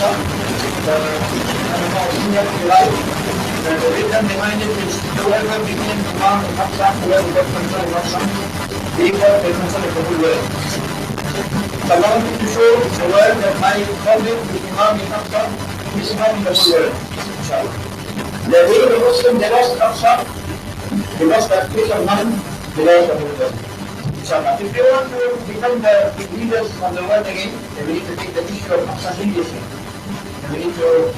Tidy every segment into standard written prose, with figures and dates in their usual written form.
Aqsa, the written behind it is whoever became Imam al-Aqsa, whoever got control of Aqsa, they got the control of the whole world. So I wanted to show the world that my Khalid, the Imam al-Aqsa, is Imam in the whole world, inshallah. The way the Muslims, they lost Aqsa, they lost that place of man, they lost the whole world. Inshallah. If they want to become the leaders of the world again, then we need to take the issue of Aqsa seriously. And we need to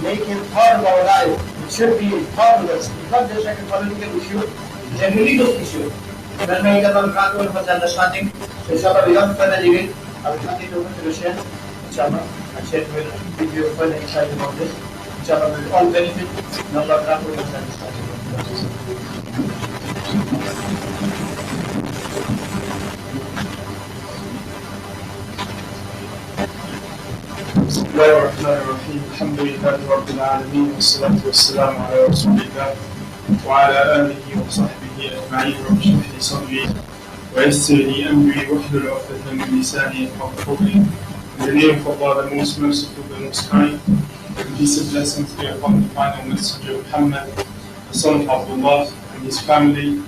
make it part of our life. It should be part of us. It's not just like a political issue, it's a religious issue. Then may Allah grant all of us understanding. So inshallah, without further delay, I will continue to open to the Shaykh, inshallah, and Shaykh will give you further insight about this. Inshallah, we will all benefit, and Allah grant all of us understanding. بسم الله الرحمن الرحيم الحمد لله رب العالمين والصلاة والسلام على رسول الله وعلى آله وصحبه أجمعين رب اشرح لي صدري ويسر لي أمري واحلل عقدة من لساني يفقهوا قولي. In the name of Allah, the most merciful, the most kind, and peace and blessings be upon the final messenger Muhammad, the son of Abdullah, and his family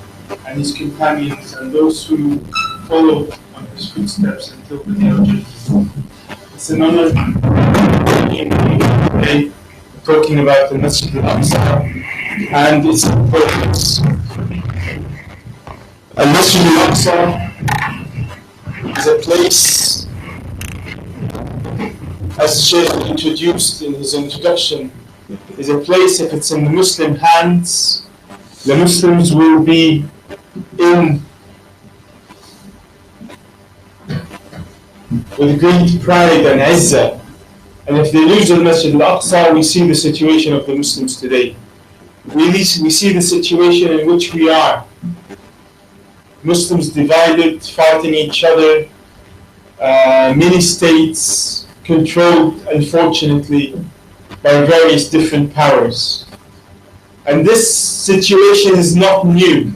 and his companions and those who follow on his footsteps until the day of judgment. It's an honor today talking about the Masjid al-Aqsa and its importance. Al-Masjid al-Aqsa is a place, as the Shaykh introduced in his introduction, is a place, if it's in the Muslim hands, the Muslims will be in with great pride and izzah. And if they lose the Masjid al-Aqsa, we see the situation of the Muslims today. We see the situation in which we are. Muslims divided, fighting each other, many states controlled, unfortunately, by various different powers. And this situation is not new.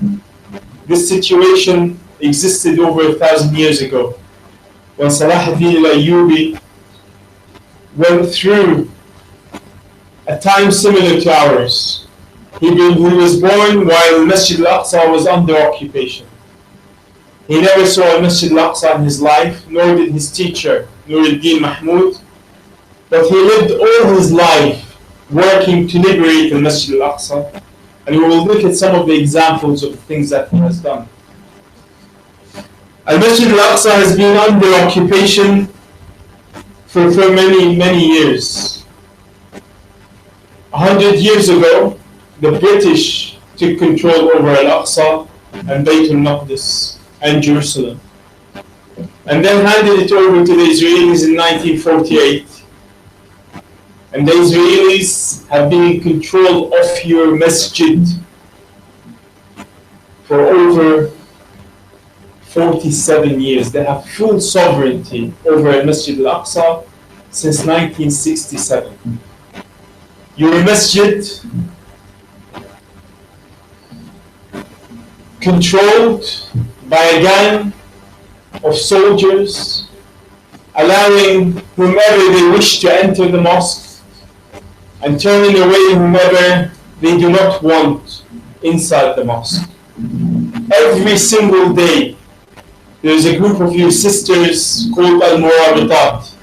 This situation existed over 1,000 years ago, when Salahuddin al-Ayyubi went through a time similar to ours. He was born while Masjid al-Aqsa was under occupation. He never saw Masjid al-Aqsa in his life, nor did his teacher, Nuruddin Mahmud, but he lived all his life working to liberate the Masjid al-Aqsa, and we will look at some of the examples of the things that he has done. Al-Masjid al-Aqsa has been under occupation for many, many years. 100 years ago, the British took control over Al-Aqsa and Bayt al-Maqdis and Jerusalem, and then handed it over to the Israelis in 1948. And the Israelis have been in control of your masjid for over 47 years. They have full sovereignty over Masjid al-Aqsa since 1967. Your masjid, controlled by a gang of soldiers, allowing whomever they wish to enter the mosque and turning away whomever they do not want inside the mosque. Every single day, there is a group of your sisters called Al-Murabitat,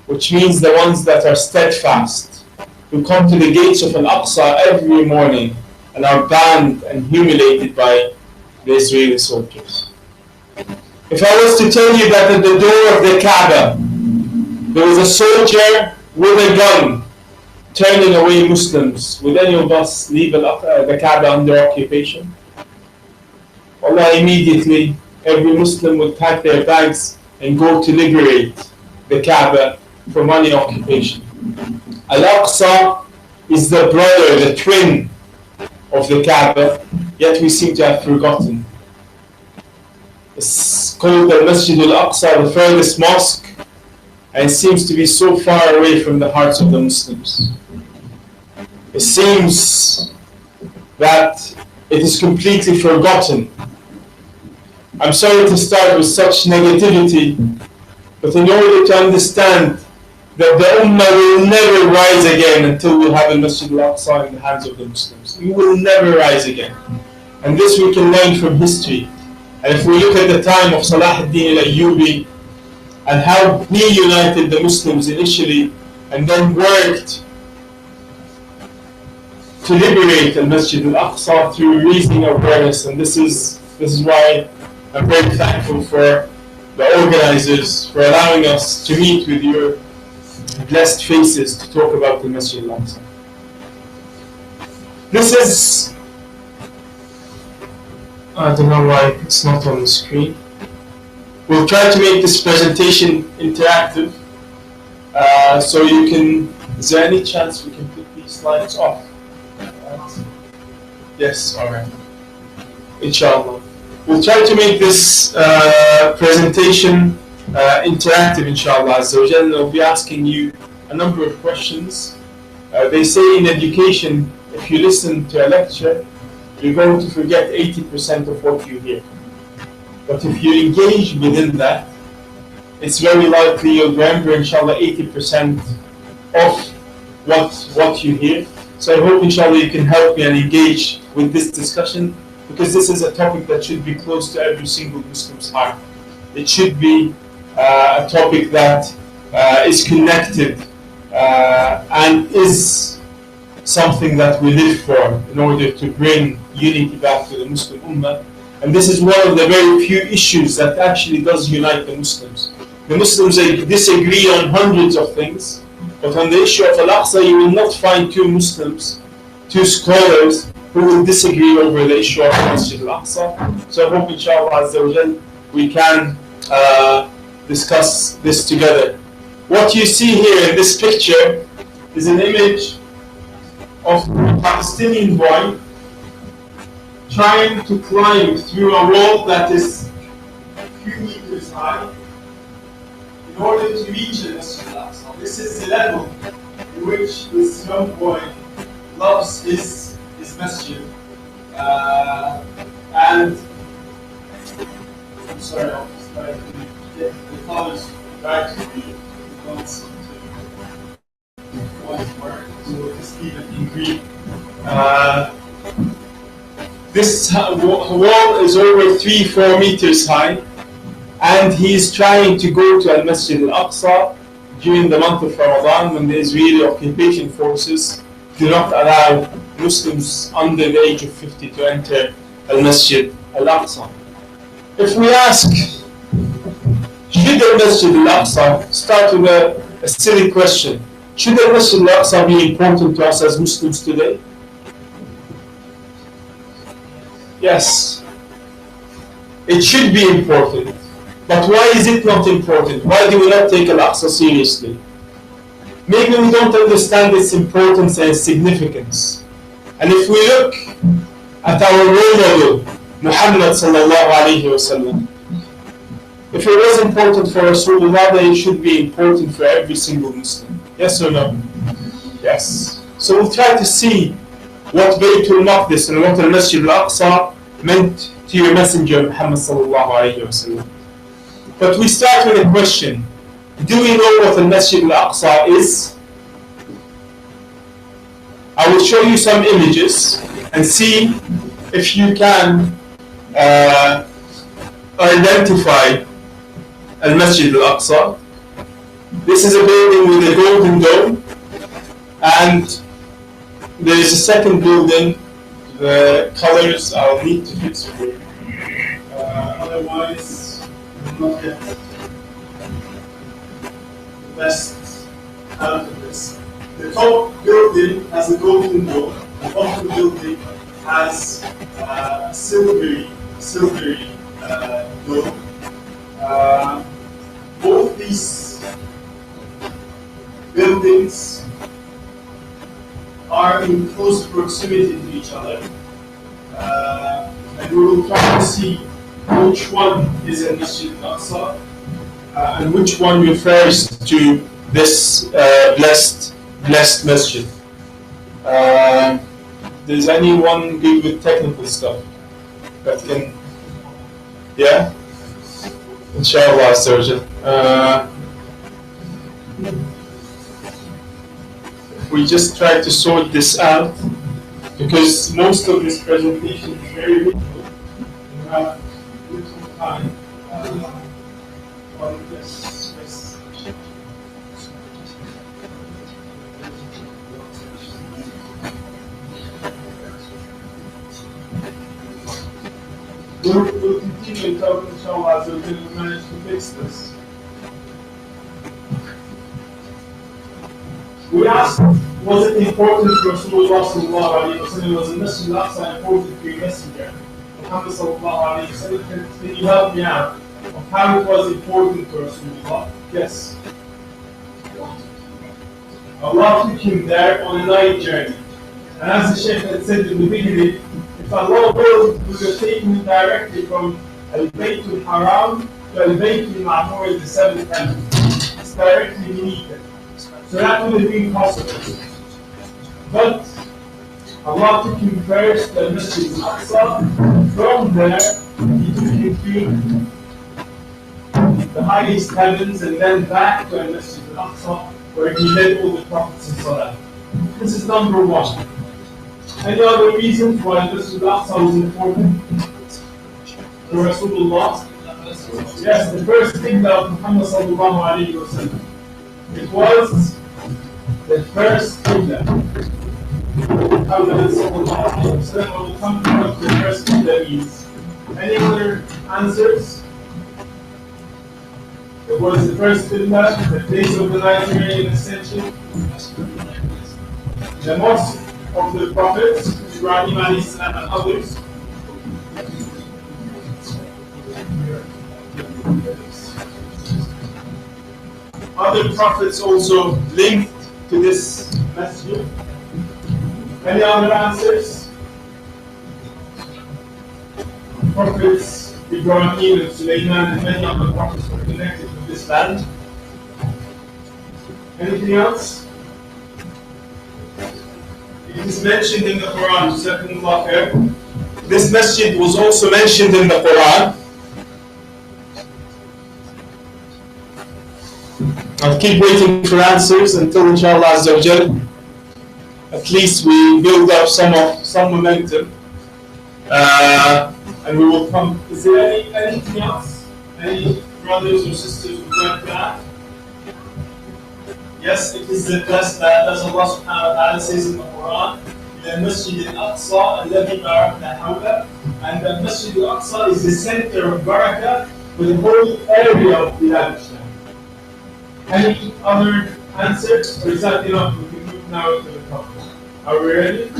which means the ones that are steadfast, who come to the gates of Al-Aqsa every morning and are banned and humiliated by the Israeli soldiers. If I was to tell you that at the door of the Kaaba, there was a soldier with a gun turning away Muslims, would any of us leave the Kaaba under occupation? Allah, immediately every Muslim would pack their bags and go to liberate the Kaaba from any occupation. Al-Aqsa is the brother, the twin of the Kaaba, yet we seem to have forgotten. It's called the Masjid al-Aqsa, the furthest mosque, and it seems to be so far away from the hearts of the Muslims. It seems that it is completely forgotten. I'm sorry to start with such negativity, But in order to understand that the Ummah will never rise again until we have a Masjid al-Aqsa in the hands of the Muslims. We will never rise again. And this we can learn from history. And if we look at the time of Salah ad-Din al-Ayyubi and how he united the Muslims initially and then worked to liberate the Masjid al-Aqsa through raising awareness, and this is why I'm very thankful for the organizers for allowing us to meet with your blessed faces to talk about the Masjid al-Aqsa. This is, I don't know why it's not on the screen. We'll try to make this presentation interactive, so you can, is there any chance we can put these slides off? Yes, alright. Inshallah. We'll try to make this presentation interactive, inshallah. And I'll be asking you a number of questions. They say in education, if you listen to a lecture, you're going to forget 80% of what you hear. But if you engage within that, it's very likely you'll remember, inshallah, 80% of what you hear. So I hope, inshallah, you can help me and engage with this discussion, because this is a topic that should be close to every single Muslim's heart. It should be a topic that is connected and is something that we live for in order to bring unity back to the Muslim Ummah. And this is one of the very few issues that actually does unite the Muslims. The Muslims disagree on hundreds of things, but on the issue of Al-Aqsa, you will not find two Muslims, two scholars, who will disagree over the issue of Masjid al-Aqsa. So I hope, inshallah, Azza wa Jal, we can discuss this together. What you see here in this picture is an image of a Palestinian boy trying to climb through a wall that is a few meters high in order to reach the Masjid al-Aqsa. This is the level in which this young boy loves his masjid. And I'm sorry, I'll just try to get the colors right for you. Don't seem to want to work, so we'll just leave it in green. This wall is over 3-4 meters high, and he's trying to go to Al-Masjid Al-Aqsa during the month of Ramadan, when the Israeli occupation forces do not allow Muslims under the age of 50 to enter Al-Masjid Al-Aqsa. If we ask, should Al-Masjid Al-Aqsa, start with a silly question, should Al-Masjid Al-Aqsa be important to us as Muslims today? Yes, it should be important. But why is it not important? Why do we not take Al-Aqsa seriously? Maybe we don't understand its importance and its significance. And if we look at our role model, Muhammad sallallahu alayhi wa sallam, if it was important for Rasulullah, then it should be important for every single Muslim. Yes or no? Yes. So we'll try to see what Baytul Maqdis and what Al-Masjid Al-Aqsa meant to your messenger Muhammad sallallahu alayhi wa sallam. But we start with a question. Do we know what Al-Masjid Al-Aqsa is? I will show you some images and see if you can identify Al-Masjid Al-Aqsa. This is a building with a golden dome, and there is a second building. The colors I'll need to fix for you. Otherwise, not get the best out of this. The top building has a golden dome. The bottom building has a silvery dome. Both these buildings are in close proximity to each other, and we will try to see which one is a Masjid Al-Aqsa and which one refers to this blessed masjid. Does anyone good with technical stuff that can, yeah? Inshallah, Surgeon. We just try to sort this out because most of this presentation is very difficult. We have little time on this. We'll continue talking, inshallah, so we can manage to fix this. We asked, was it important for Rasulullah sallallahu alayhi wa sallam, was the Masjid al-Aqsa important for your messenger? Muhammad sallallahu alayhi wa sallam, can you help me out of how it was important for Rasulullah? Yes. Allah took him there on a night journey. And as the Shaykh had said in the beginning, if Allah willed, we could take him directly from Al-Bayt al-Haram to Al-Bayt al-Ma'mur, the seventh heaven. It's directly beneath it. So that would have been possible. But Allah took him first to Masjid al-Aqsa. From there, He took him to the highest heavens and then back to Masjid al-Aqsa, where He led all the prophets in Salah. This is number one. Any other reasons why Masjid al-Aqsa was important for Rasulullah? Yes, the first thing that Muhammad sallallahu alayhi wa sallam. It was the first qibla. Muhammad sallallahu alayhi wa sallam will come to what the first qibla means. Any other answers? It was the first qibla, the place of the night journey in ascension. The mosque of the prophets, Ibrahim alayhi salam and others. Other prophets also linked to this masjid. Any other answers? Prophets Ibrahim and Sulaiman and many other prophets were connected with this land. Anything else? It is mentioned in the Quran, Jazakumullah khair. This masjid was also mentioned in the Quran. I'll keep waiting for answers until inshallah Azza wa Jal, at least we build up some momentum. And we will come. Is there anything else? Any brothers or sisters who would like to add? Yes, it is the best that, as Allah subhanahu wa ta'ala says in the Quran, the Masjid al-Aqsa alladhi barakna hawla, and the Masjid al-Aqsa is the center of barakah for the whole area of Bilad Islam. Any other answers? Or is that enough? We can move now to the topic. Are we ready?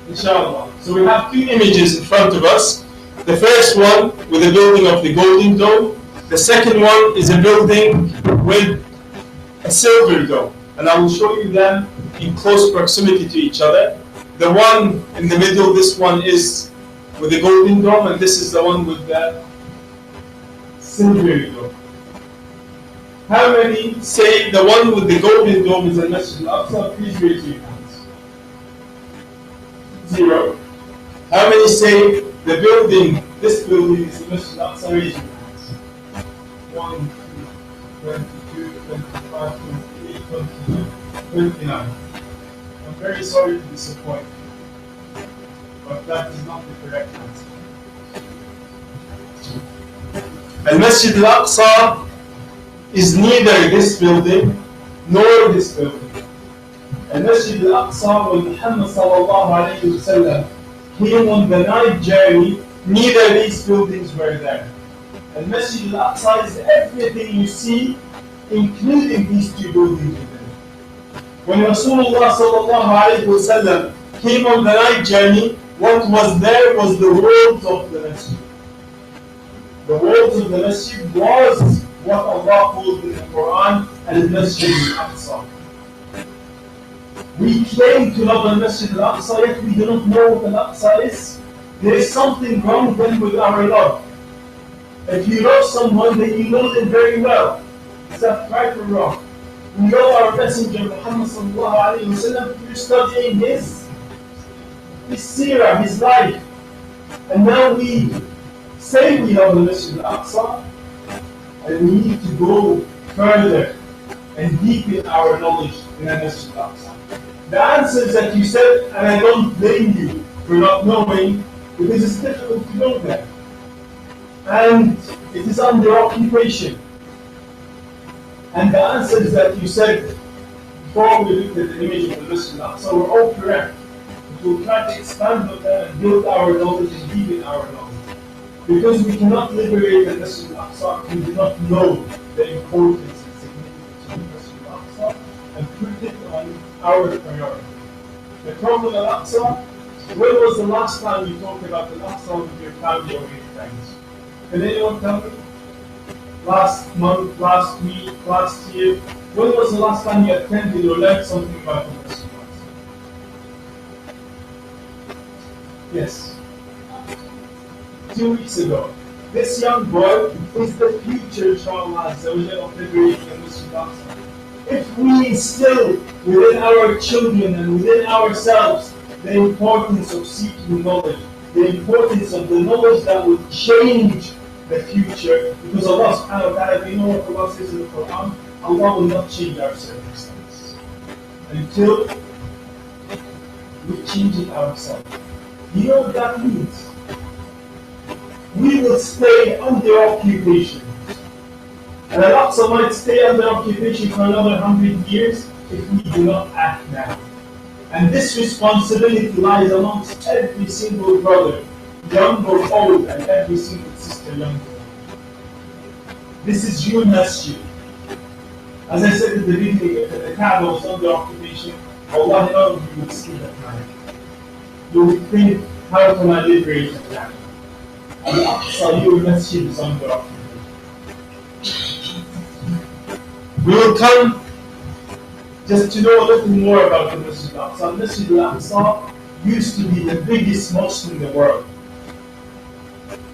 Inshallah. So we have two images in front of us. The first one with the building of the Golden Dome. The second one is a building with a silver dome. And I will show you them in close proximity to each other. The one in the middle, this one is with the Golden Dome, and this is the one with the silver dome. How many say the one with the Golden Dome is a Masjid al-Aqsa? Please raise your hands. 0. How many say the building, this building is the Masjid al-Aqsa? Raise your hands. 1, 22, 25, 28, 29, 29. I'm very sorry to disappoint you, but that is not the correct answer. Al-Masjid al-Aqsa is neither this building nor this building. Al-Masjid al-Aqsa, when Muhammad sallallahu alayhi wa sallam came on the night journey, neither these buildings were there. Al-Masjid al-Aqsa is everything you see, including these two buildings within it. When Rasulullah sallallahu alayhi wa sallam came on the night journey, what was there was the walls of the masjid. The walls of the masjid was what Allah called in the Quran Al-Masjid Al-Aqsa. We claim to love Al-Masjid Al-Aqsa, yet we do not know what Al-Aqsa is. There is something wrong then with our love. If you love someone, then you know them very well. Is that right or wrong? We know our Messenger Muhammad sallallahu alayhi wa sallam through studying his seerah, his life. And now we say we love the Masjid Al-Aqsa, and we need to go further and deepen our knowledge in the Masjid Al-Aqsa? The answers that you said, and I don't blame you for not knowing, because it's difficult to go there. And it is under occupation. And the answers that you said before we looked at the image of the Masjid Al-Aqsa were all correct. We'll try to expand on that and build our knowledge and deepen our knowledge. Because we cannot liberate the Masjid Al-Aqsa if we do not know the importance and significance of the Masjid Al-Aqsa and put it on our priority. The Prophet Al-Aqsa, when was the last time you talked about Al-Aqsa with your family or your friends? Can anyone tell me? Last month, last week, last year? When was the last time you attended or learned something about the Masjid Al-Aqsa? Yes. 2 weeks ago. This young boy is the future, inshallah, of liberating the Masjid Al-Aqsa. If we instill within our children and within ourselves the importance of seeking knowledge, the importance of the knowledge that will change the future, because Allah subhanahu wa ta'ala, we know what Allah says in the Quran, Allah will not change our circumstances until we change it ourselves. You know what that means? We will stay under occupation. And Al-Aqsa might stay under occupation for another 100 years if we do not act now. And this responsibility lies amongst every single brother, young or old, and every single sister, young or old. This is your masjid. As I said at the beginning, if the Kaaba was under occupation, Allah, none of you would sleep at night. You would think, how can I liberate the Kaaba? Al-Aqsa, your masjid is under occupation. We will come just to know a little more about the Masjid Al-Aqsa. Masjid Al-Aqsa used to be the biggest mosque in the world.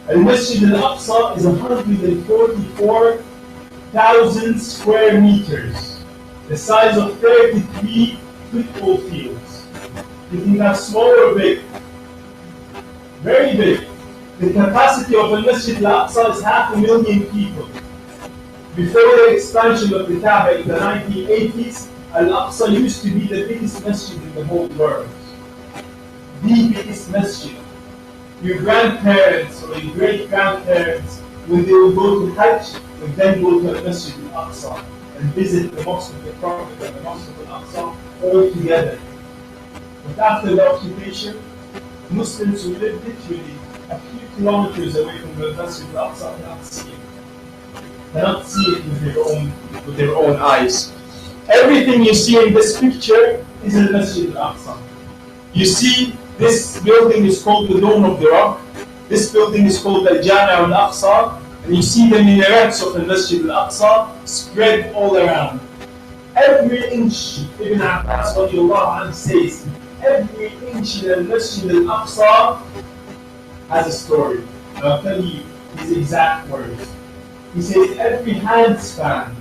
And Masjid Al-Aqsa is 144,000 square meters, the size of 33 football fields. You think that's small or big? Very big. The capacity of the Masjid Al-Aqsa is 500,000 people. Before the expansion of the Kaaba in the 1980s, Al-Aqsa used to be the biggest masjid in the whole world. The biggest masjid. Your grandparents or your great-grandparents, when they would go to Hajj, would then go to Masjid Al-Aqsa and visit the Mosque of the Prophet and the Mosque of Al-Aqsa all together. But after the occupation, Muslims who lived literally a few kilometers away from the Masjid Al-Aqsa cannot see it with their own eyes. Everything you see in this picture is in Masjid Al-Aqsa. You see, this building is called the Dome of the Rock. This building is called the Jami' Al-Aqsa. And you see the minarets of the Masjid Al-Aqsa spread all around. Every inch, Ibn Abbas says, every inch in the Masjid Al-Aqsa has a story. And I'll tell you his exact words. He says every handspan,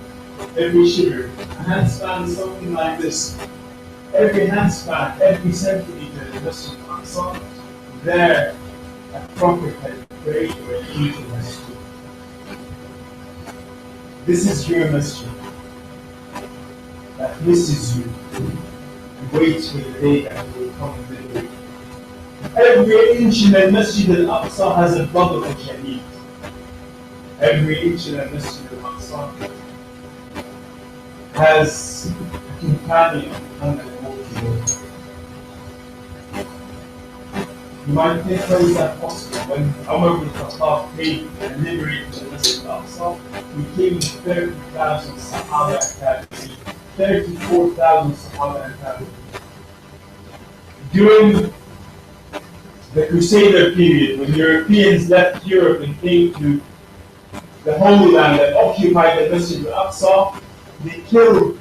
every shiver, a handspan is something like this. Every handspan, every centimeter in the Masjid Al-Aqsa, there a prophet had prayed or an angel has stood. This is your masjid that misses you and waits for the day that will come and liberate. Every inch in the Masjid Al-Aqsa has a blood of a shaheed. Every inch in the Masjid Al-Aqsa has a companion under the water. You might think, how is that possible? When Umar bin Khattab came and liberated the Masjid Al-Aqsa, he came with 30,000 Sahaba and Tabi'in, 34,000 Sahaba and Tabi'in. During the Crusader period, when Europeans left Europe and came to the Holy Land and occupied the Masjid Al-Aqsa, they killed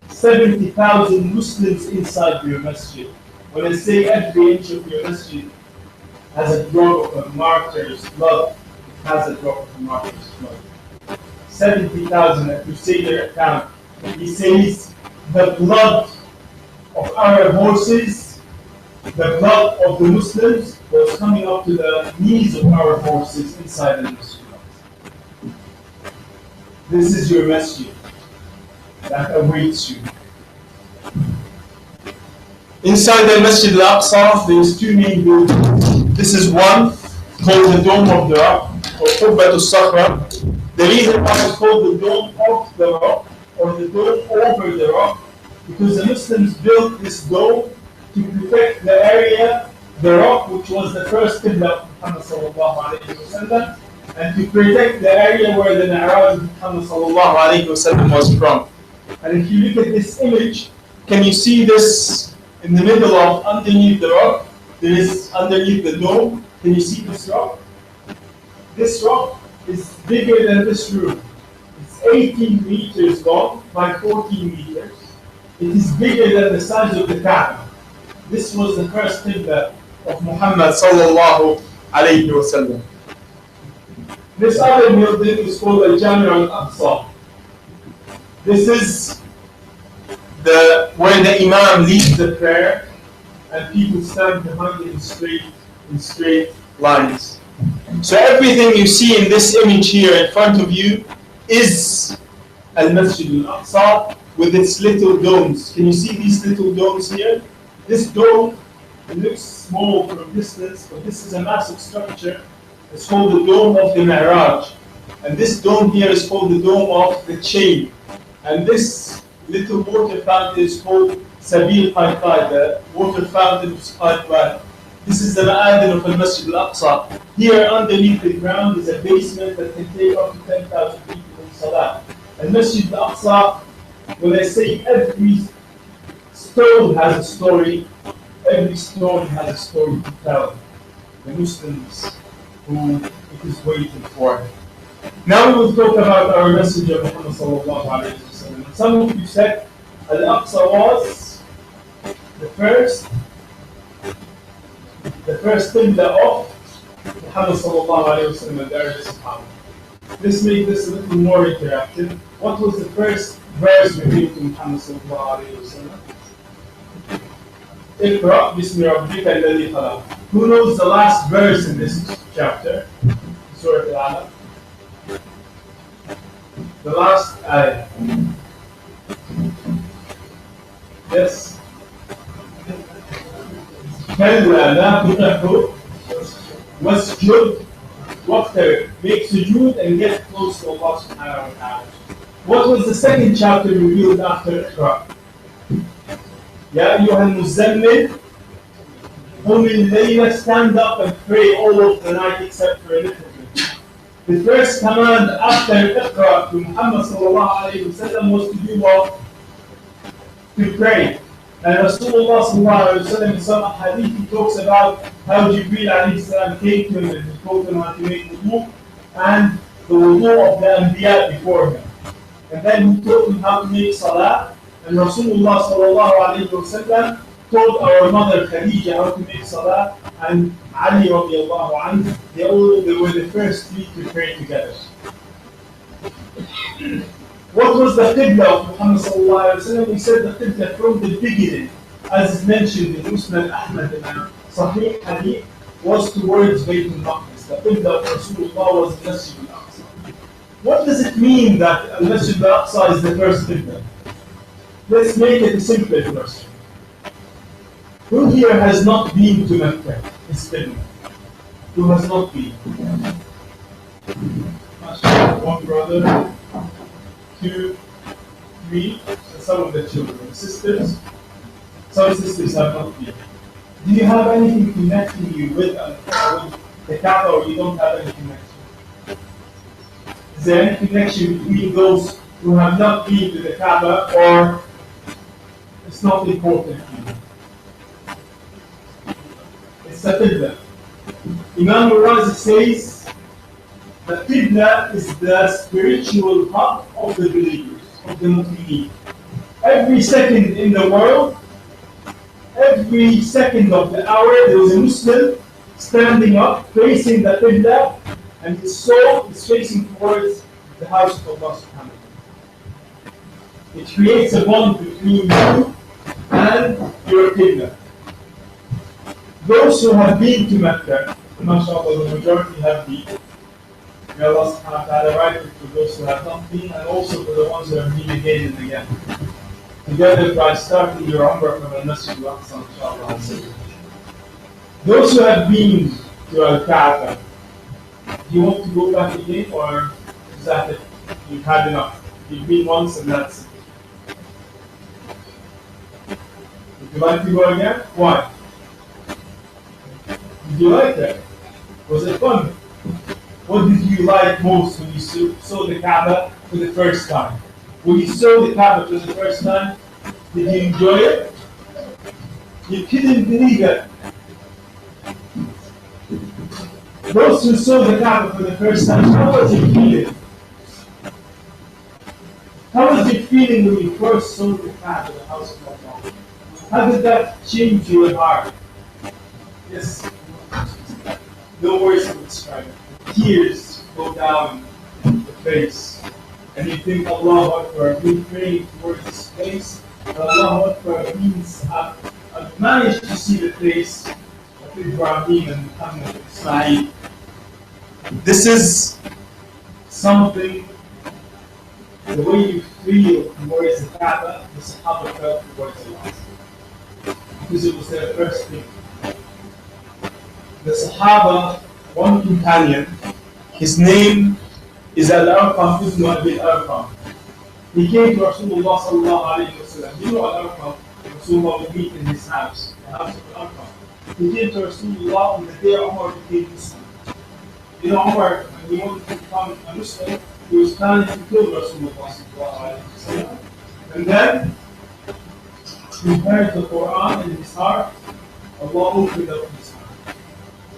70,000 Muslims inside your masjid. When I say every inch of your masjid has a drop of a martyr's blood, it has a drop of a martyr's blood. 70,000, a Crusader account. He says the blood of our horses, the blood of the Muslims was coming up to the knees of our horses inside the masjid. This is your masjid that awaits you. Inside the Masjid Al-Aqsa, there's two main buildings. This is one called the Dome of the Rock, or Qubbat al-Sakhra. The reason why it's called the Dome of the Rock, or the Dome over the Rock, because the Muslims built this dome to protect the area, the rock, which was the first qibla of Muhammad sallallahu alayhi wa sallam, and to protect the area where the Mi'raj of Muhammad sallallahu alayhi wa sallam was from. And if you look at this image, can you see this in the middle of underneath the rock? There is underneath the dome. Can you see this rock? This rock is bigger than this room. It's 18 meters long by 14 meters. It is bigger than the size of the Kaaba. This was the first qibla of Muhammad sallallahu alayhi wa sallam. This other building is called Al-Jami' Al-Aqsa. This is where the Imam leads the prayer and people stand behind it in straight lines. So everything you see in this image here in front of you is Al-Masjid Al-Aqsa with its little domes. Can you see these little domes here? This dome, it looks small from distance, but this is a massive structure. It's called the Dome of the Mi'raj. And this dome here is called the Dome of the Chain. And this little water fountain is called Sabil Qaiqai, the water fountain of Qaiqai. This is the Ma'adin of Al-Masjid Al-Aqsa. Here underneath the ground is a basement that can take up to 10,000 people in Salah. Al-Masjid Al-Aqsa, when I say every stone has a story, every stone has a story to tell the Muslims who it is waiting for. Now we will talk about our message of Muhammad sallallahu alayhi wa sallam. Some of you said Al-Aqsa was the first qibla of Muhammad sallallahu alayhi wa sallam and the early Sahaba. Let's make this a little more interactive. What was the first verse revealed to Muhammad sallallahu alayhi wa sallam? Iqra bismi rabbika alladhi khalaq. Who knows the last verse in this chapter? Surah Al-Alaq. The last ayah. Yes. كلا لا تطعه واسجد واقترب. Make sujood and get close to Allah subhanahu wa ta'ala. What was the second chapter revealed after Iqra? يا أيها المزمل قم الليل, stand up and pray all of the night except for a little bit. The first command after Iqra to Muhammad sallallahu alayhi wa sallam was to do what? To pray. And Rasulullah sallallahu alayhi wa sallam in some hadith he talks about how Jibreel alayhi salam came to him and he told him how to make wudu and the wudu of the Anbiya before him. And then he taught him how to make salah. And Rasulullah sallallahu alayhi wa sallam told our mother Khadija how to make salah, and Ali radiallahu anhu, they were the first three to pray together. What was the qibla of Muhammad sallallahu alayhi wa sallam? We said the qibla from the beginning, as is mentioned in Musnad Ahmad and Sahih Hadith, was towards Bayt al-Maqdis. The qibla of Rasulullah was the Masjid Al-Aqsa. What does it mean that Al-Masjid Al-Aqsa is the first qibla? Let's make it a simple question. Who here has not been to Mecca? Who has not been? One brother, 2, 3, and some of the children. Sisters, some sisters have not been. Do you have anything connecting you with the Kaaba, or you don't have any connection? Is there any connection between those who have not been to the Kaaba, or it's not important to you? It's a qibla. Imam al-Razi says the qibla is the spiritual hub of the believers, of the Muslims. Every second in the world, every second of the hour, there is a Muslim standing up, facing the qibla, and his soul is facing towards the house of Allah subhanahu wa ta'ala. It creates a bond between you and your qibla. Those who have been to Mecca, mashallah, the majority have been, May Allah subhanahu wa ta'ala write it for those who have not been and also for the ones who have been again and again. Together by starting your Umrah from Al-Masjid Al-Aqsa, inshallah. Those who have been to Al-Kaaba, do you want to go back again or is that it? You've had enough. You've been once and that's it. Would you like to go again? Why? Did you like it? Was it fun? What did you like most when you saw the Kaaba for the first time? When you saw the Kaaba for the first time, did you enjoy it? You couldn't believe it. Those who saw the Kaaba for the first time, how was it feeling? How was it feeling when you first saw the Kaaba, the house of Allah? How did that change your heart? Yes. No words to describe it. Tears go down the face. And you think, Allah Akbar, I've been praying towards this face. And Allah Akbar means I've managed to see the face of Ibrahim and Muhammad and Ismail. This is something, the way you feel towards the Kaaba, the Sahaba felt towards Allah. Because it was their first thing. The Sahaba, one companion, his name is Al-Arqam ibn Abi Al-Arqam. He came to Rasulullah sallallahu alayhi wa sallam. You know Al-Arqam, Rasulullah would meet in his house, the house of Al-Arqam. He came to Rasulullah on the day Umar became Muslim. You know Umar, when he wanted to become a Muslim, he was planning to kill Rasulullah sallallahu alayhi wa sallam. And then, he heard the Quran in his heart, Allah opened up his heart.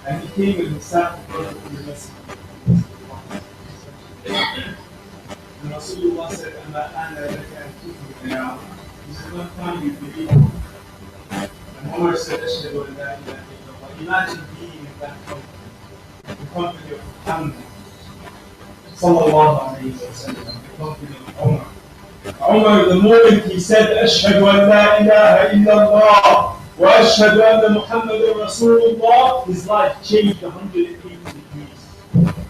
And he came and he sat in front of the Messenger. And Rasulullah said, he said, what time you believe? And Umar said, Ashhadu an la ilaha illallah. Imagine being in that company, the company of Muhammad, sallallahu alayhi wa sallam, the company of Umar. Umar, the moment he said, Ashhadu an la ilaha illallah, wa ashhadu anna Muhammadan Rasulullah, his life changed 180 degrees.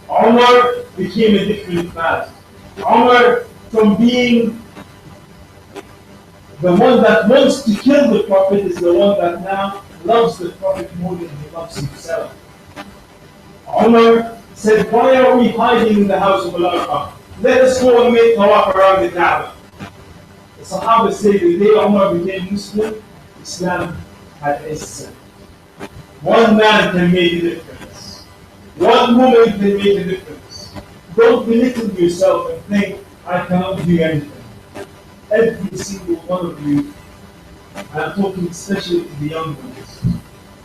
Umar became a different man. Umar, from being the one that wants to kill the Prophet, is the one that now loves the Prophet more than he loves himself. Umar said, why are we hiding in the house of Al-Arqam? Let us go and make tawaf around the Kaaba. The Sahaba say the day Umar became Muslim, Islam had Aqsa. One man can make a difference. One woman can make a difference. Don't belittle yourself and think, I cannot do anything. Every single one of you, I'm talking especially to the young ones,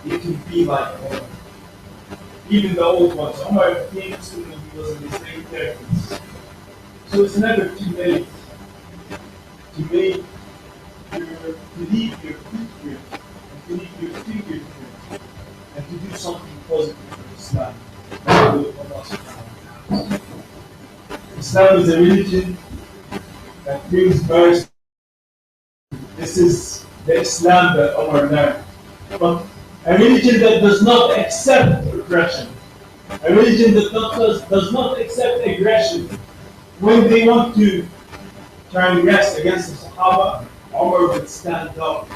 you can be like Umar. Even the old ones. Umar became Muslim when he was in his late 30s. So it's never too late to make to leave your feet here, and to leave your figure here, and to do something positive for Islam. Islam is a religion that brings mercy. This is the Islam that Umar learned. But a religion that does not accept oppression, a religion that does not accept aggression. When they want to transgress against the Sahaba, Umar would stand up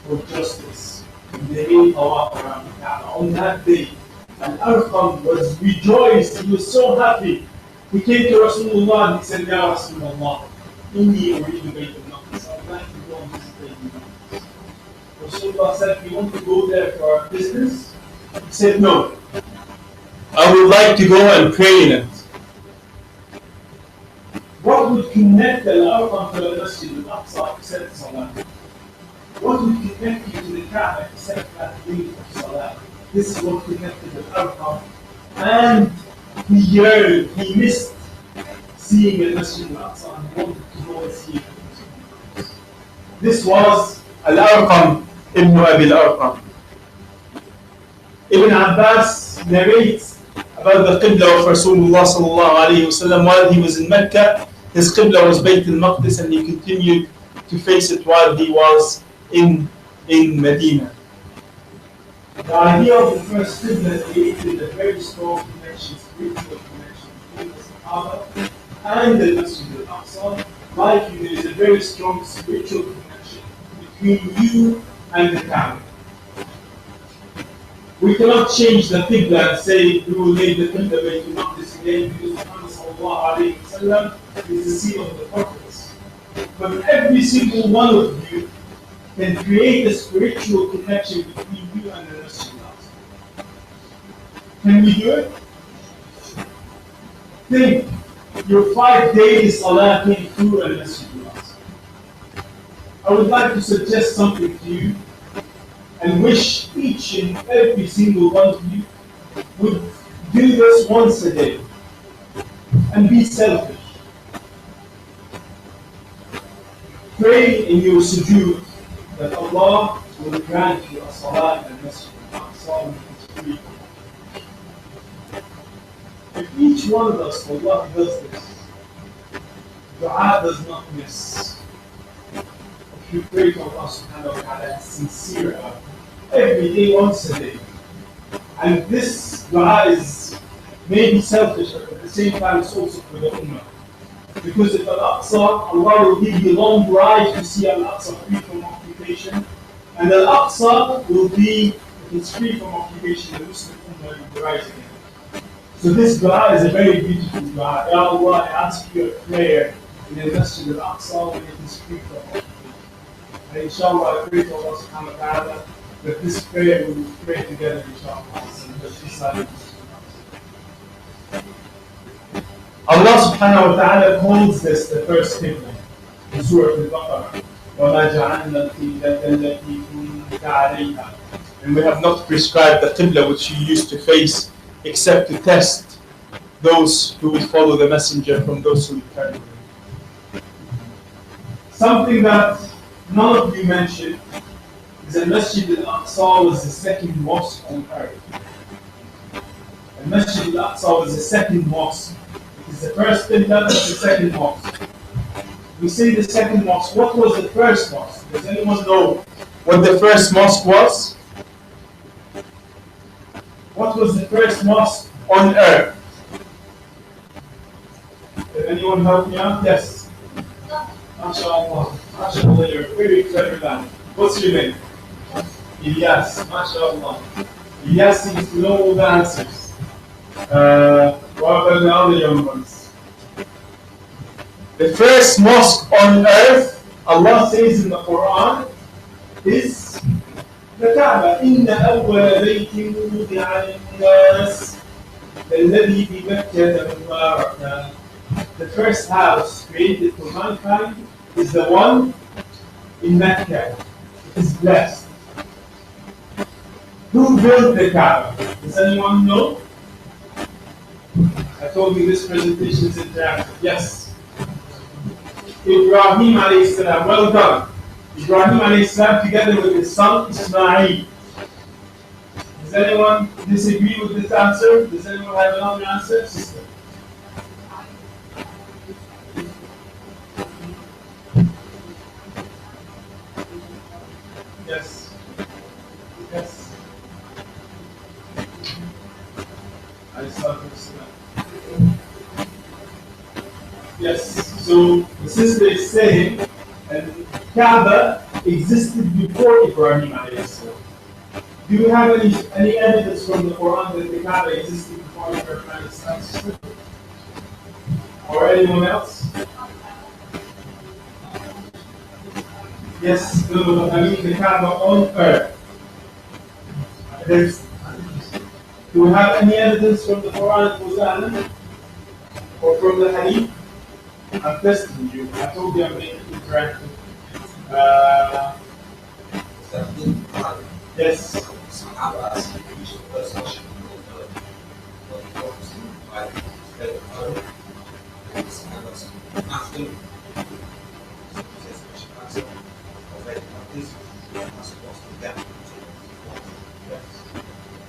for justice. And they made tawaf around the Kaaba. On that day, Al-Arqam was rejoiced, he was so happy. He came to Rasulullah and he said, Ya Rasulullah, inni uridu bayt al-Maqdis. I would like to go and visit Bayt al-Maqdis. Rasulullah said, you want to go there for our business? He said, no. I would like to go and pray in it. What would connect Al-Arqam to Al-Masjid Al-Aqsa except Salah? What would connect you to the Kaaba except that thing of Salah? This is what connected Al-Arqam. And he yearned, he missed seeing Al-Masjid Al-Aqsa and wanted to go and see it. This was Al-Arqam ibn Abi Al-Arqam. Ibn Abbas narrates about the Qibla of Rasulullah sallallahu alayhi wa sallam. While he was in Mecca, his Qibla was Bayt al-Maqdis, and he continued to face it while he was in Medina. The idea of the first Qibla created a very strong connection, spiritual connection between Kaaba and the Masjid al-Aqsa, like you, there is a very strong spiritual connection between you and the Kaaba. We cannot change the Qibla and say we will make the Qibla Baytul Maqdis again because Muhammad sallallahu alayhi wa sallam is the seal of the prophets. But every single one of you can create a spiritual connection between you and the Masjid al-Aqsa. Can we do it? Think, your 5 days Salah came through al Masjid al-Aqsa. I would like to suggest something to you and wish each and every single one of you would do this once a day and be selfish. Pray in your sujood that Allah will grant you a salah in the Masjid al-Aqsa when it is free. If each one of us, Allah does this, dua does not miss. If you pray to Allah subhanahu wa ta'ala sincere every day, once a day. And this dua is maybe selfish, but at the same time it's also for the ummah. Because if Al-Aqsa, Allah will give you long life to see Al-Aqsa free from occupation. And Al-Aqsa will be, if it's free from occupation, the Muslim ummah will rise again. So this dua is a very beautiful dua. Ya Allah, I ask you a prayer in the Masjid al-Aqsa when it is free from occupation. And inshallah, I pray to Allah subhanahu wa ta'ala that this prayer will pray together, inshallah. Allah subhanahu wa ta'ala calls this the first Qibla in Surah Al-Baqarah. وَمَا جَعَلْنَا الْقِبْلَةَ الَّتِي كُنْتَ عَلَيْهَا. And we have not prescribed the Qibla which you used to face except to test those who will follow the messenger from those who will turn away. Something that none of you mentioned is that Masjid al-Aqsa was the second mosque on earth. And Masjid al-Aqsa was the second mosque. It is the first Qibla, it's the second mosque. We say the second mosque. What was the first mosque? Does anyone know what the first mosque was? What was the first mosque on earth? Can anyone help me out? Yes. MashaAllah. MashaAllah, you're a very clever man. What's your name? Ilyas. MashaAllah. Ilyas seems to know all the answers. What about the other young ones? The first mosque on earth, Allah says in the Quran, is the Kaaba. إِنَّ أَوَّلَ بَيْتٍ وُضِعَ لِلنَّاسِ الَّذِي بِمَكَّةَ مُبَارَكًا. The first house created for mankind is the one in Mecca. It is blessed. Who built the Kaaba? Does anyone know? I told you this presentation is interactive. Yes. Ibrahim alayhi salam. Well done. Ibrahim alayhi salam together with his son Ismail. Does anyone disagree with this answer? Does anyone have another answer? Sister. Yes. Yes. Yes. So the sister is saying that Kaaba existed before Ibrahim alayhi salam. Do you have any evidence from the Quran that the Kaaba existed before Ibrahim alayhi salam, sister? Or anyone else? Yes, no, I mean the Kaaba on earth. Do we have any evidence from the Quran or from the Hadith? I'm testing you. I told you I'm making it interactive. Yes.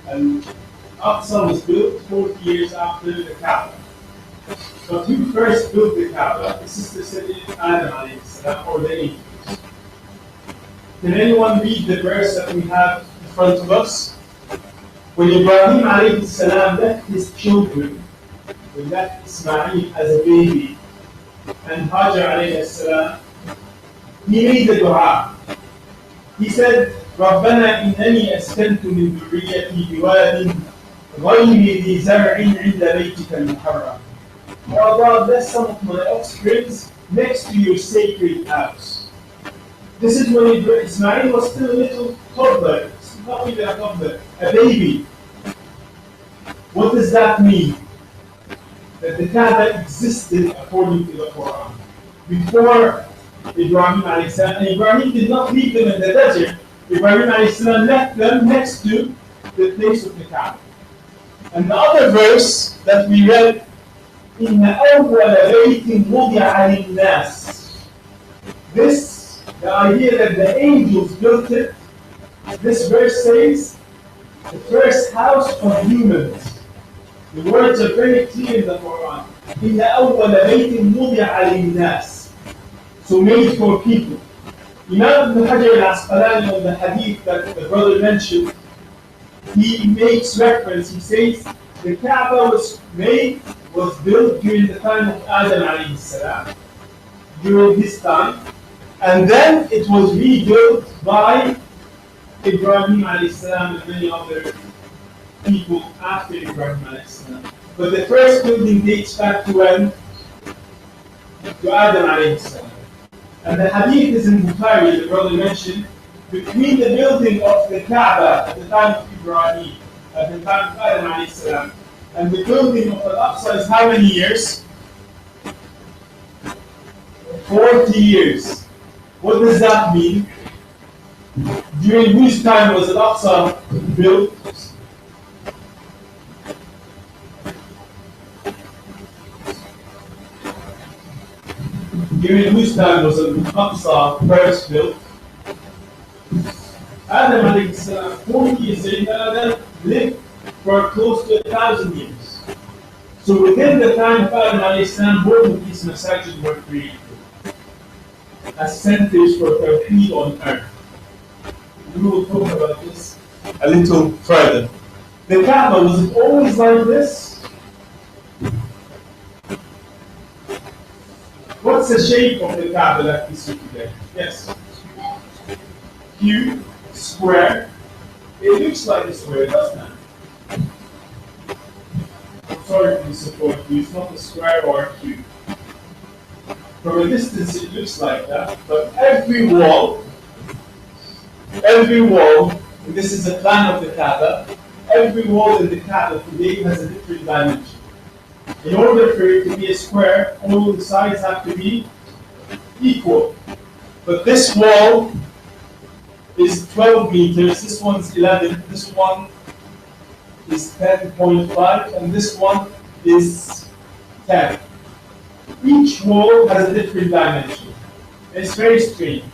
And Aqsa was built 40 years after the Kaaba. But who first built the Kaaba? The sister said Adam alayhi salam, or the angels. Can anyone read the verse that we have in front of us? When Ibrahim alayhi salam left his children, we left Ismail as a baby, and Hajar alayhi salam, he made the dua. He said, ربنا إنني أسكنت من ذريتي بواد غير ذي زرع عند بيتك المحرم. Oh Allah, bless some of my offsprings next to your sacred house. This is when Ismail was still a little toddler, not even a toddler, a baby. What does that mean? That the Kaaba existed according to the Quran. Before Ibrahim alayhi salam, and Ibrahim did not leave them in the desert. Ibrahim alayhi salam left them next to the place of the Kaaba. And the other verse that we read, إِنَّ أَوَّلَ بَيْتٍ وُضِعَ لِلنَّاسِ. This, the idea that the angels built it, this verse says, the first house for humans. The words are very clear in the Quran. إِنَّ أَوَّلَ بَيْتٍ وُضِعَ لِلنَّاسِ. So made for people. Imam Ibn Hajar al-Asqalani on the hadith that the brother mentioned, he makes reference, he says, the Kaaba was built during the time of Adam alayhi salam, during his time, and then it was rebuilt by Ibrahim alayhi salam and many other people after Ibrahim alayhi salam. But the first building dates back to when? To Adam alayhi salam. And the hadith is in Bukhari, the brother mentioned, between the building of the Kaaba at the time of Ibrahim, at the time of Adam alayhi salam, and the building of Al-Aqsa is how many years? 40 years. What does that mean? During whose time was Al-Aqsa built? During whose time was Al-Aqsa first built? Adam alayhi salam, 40 years later, Adam lived for close to 1,000 years. So within the time of Adam alayhi salam, both of these masajid were created as centers for Tawheed on earth. We will talk about this a little further. The Kaaba, was it always like this? What's the shape of the Kaaba that we see today? Yes? Cube, square. It looks like a square, doesn't it? I'm sorry to disappoint you, it's not a square or a cube. From a distance it looks like that, but every wall, and this is a plan of the Kaaba, every wall in the Kaaba today has a different dimension. In order for it to be a square, all the sides have to be equal. But this wall is 12 meters, this one's 11, this one is 10.5, and this one is 10. Each wall has a different dimension. It's very strange.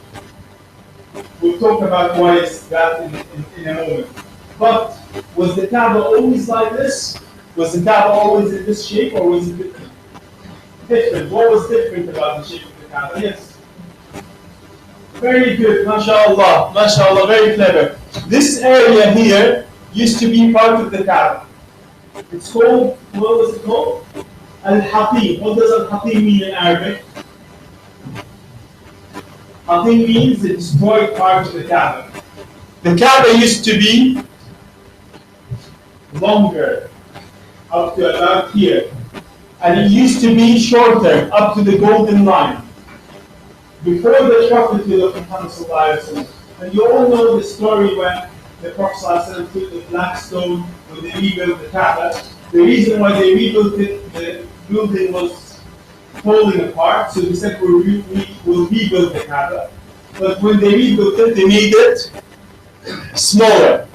We'll talk about why it's that in a moment. But was the Kaaba always like this? Was the Kaaba always in this shape, or was it different? What was different about the shape of the Kaaba? Yes. Very good, mashallah, mashallah, very clever. This area here used to be part of the Kaaba. It's called, what was it called? Al-Hatim. What does Al-Hatim mean in Arabic? Hatim means the destroyed part of the Kaaba. The Kaaba used to be longer, up to about here. And it used to be shorter, up to the golden line. Before the Prophet of Muhammad, and you all know the story when the Prophet took the black stone when they rebuilt the Kaaba. The reason why they rebuilt it, the building was falling apart, so they said we'll rebuild the Kaaba. But when they rebuilt it, they made it smaller.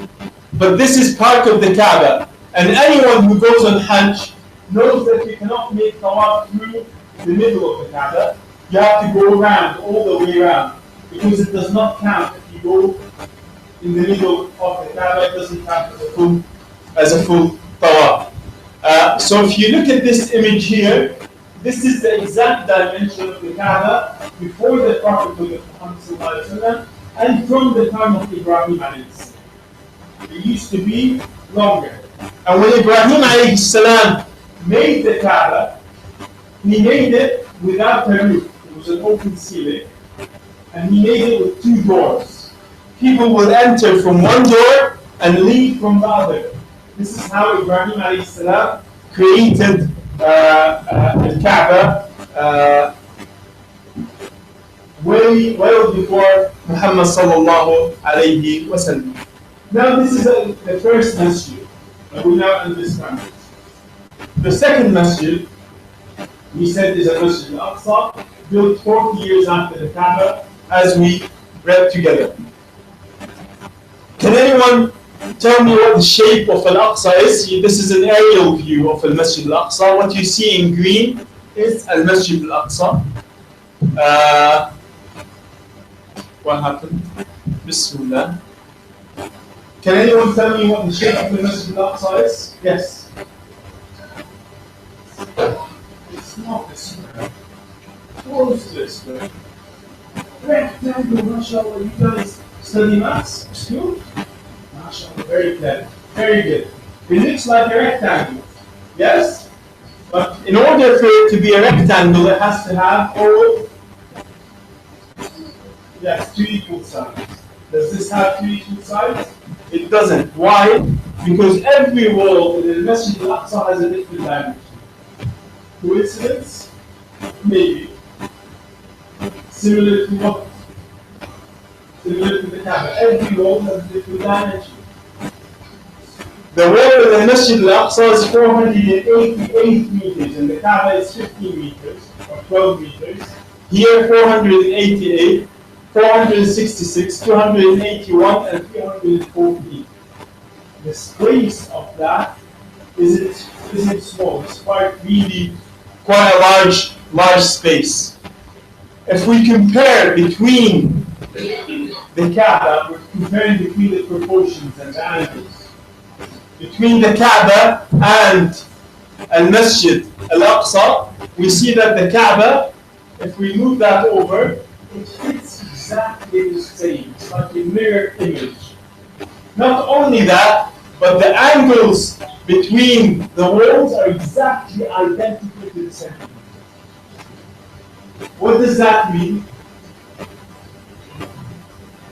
But this is part of the Kaaba. And anyone who goes on Hajj knows that you cannot make tawaf through the middle of the Kaaba. You have to go around, all the way around. Because it does not count if you go in the middle of the Kaaba, it doesn't count as a full tawaf. So if you look at this image here, this is the exact dimension of the Kaaba before the Prophet Muhammad and from the time of Ibrahim alayhi salam. It used to be longer. And when Ibrahim alayhi salam made the Kaaba, he made it without a roof. It was an open ceiling. And he made it with two doors. People would enter from one door and leave from the other. This is how Ibrahim alayhi salam created the Kaaba well before Muhammad sallallahu alayhi wasallam. Now this is the first masjid. We now understand it. The second masjid, we said, is a Masjid Al-Aqsa, built 40 years after the Kaaba, as we read together. Can anyone tell me what the shape of Al-Aqsa is? This is an aerial view of Al-Masjid Al-Aqsa. What you see in green is Al-Masjid Al-Aqsa. What happened? Bismillah. Can anyone tell me what the shape of Al-Masjid Al-Aqsa is? Yes. It's not a square. Close to a square. Rectangle, mashallah. You guys study maths? School? Mashallah, very clever. Very good. It looks like a rectangle. Yes? But in order for it to be a rectangle, it has to have all, yes, two equal sides. Does this have two equal sides? It doesn't. Why? Because every wall in the Masjid Al-Aqsa has a different dimension. Coincidence? Maybe. Similar to what? Similar to the Kaaba. Every wall has a different dimension. The wall in the Masjid Al-Aqsa is 488 meters and the Kaaba is 15 meters or 12 meters. Here 488, 466, 281 and 314. The space of that isn't small. It's quite a large space. If we compare between the Kaaba, we're comparing between the proportions and the angles. Between the Kaaba and Al-Masjid Al-Aqsa, we see that the Kaaba, if we move that over, it fits exactly the same. It's like a mirror image. Not only that, but the angles between the walls are exactly identical to the center. What does that mean?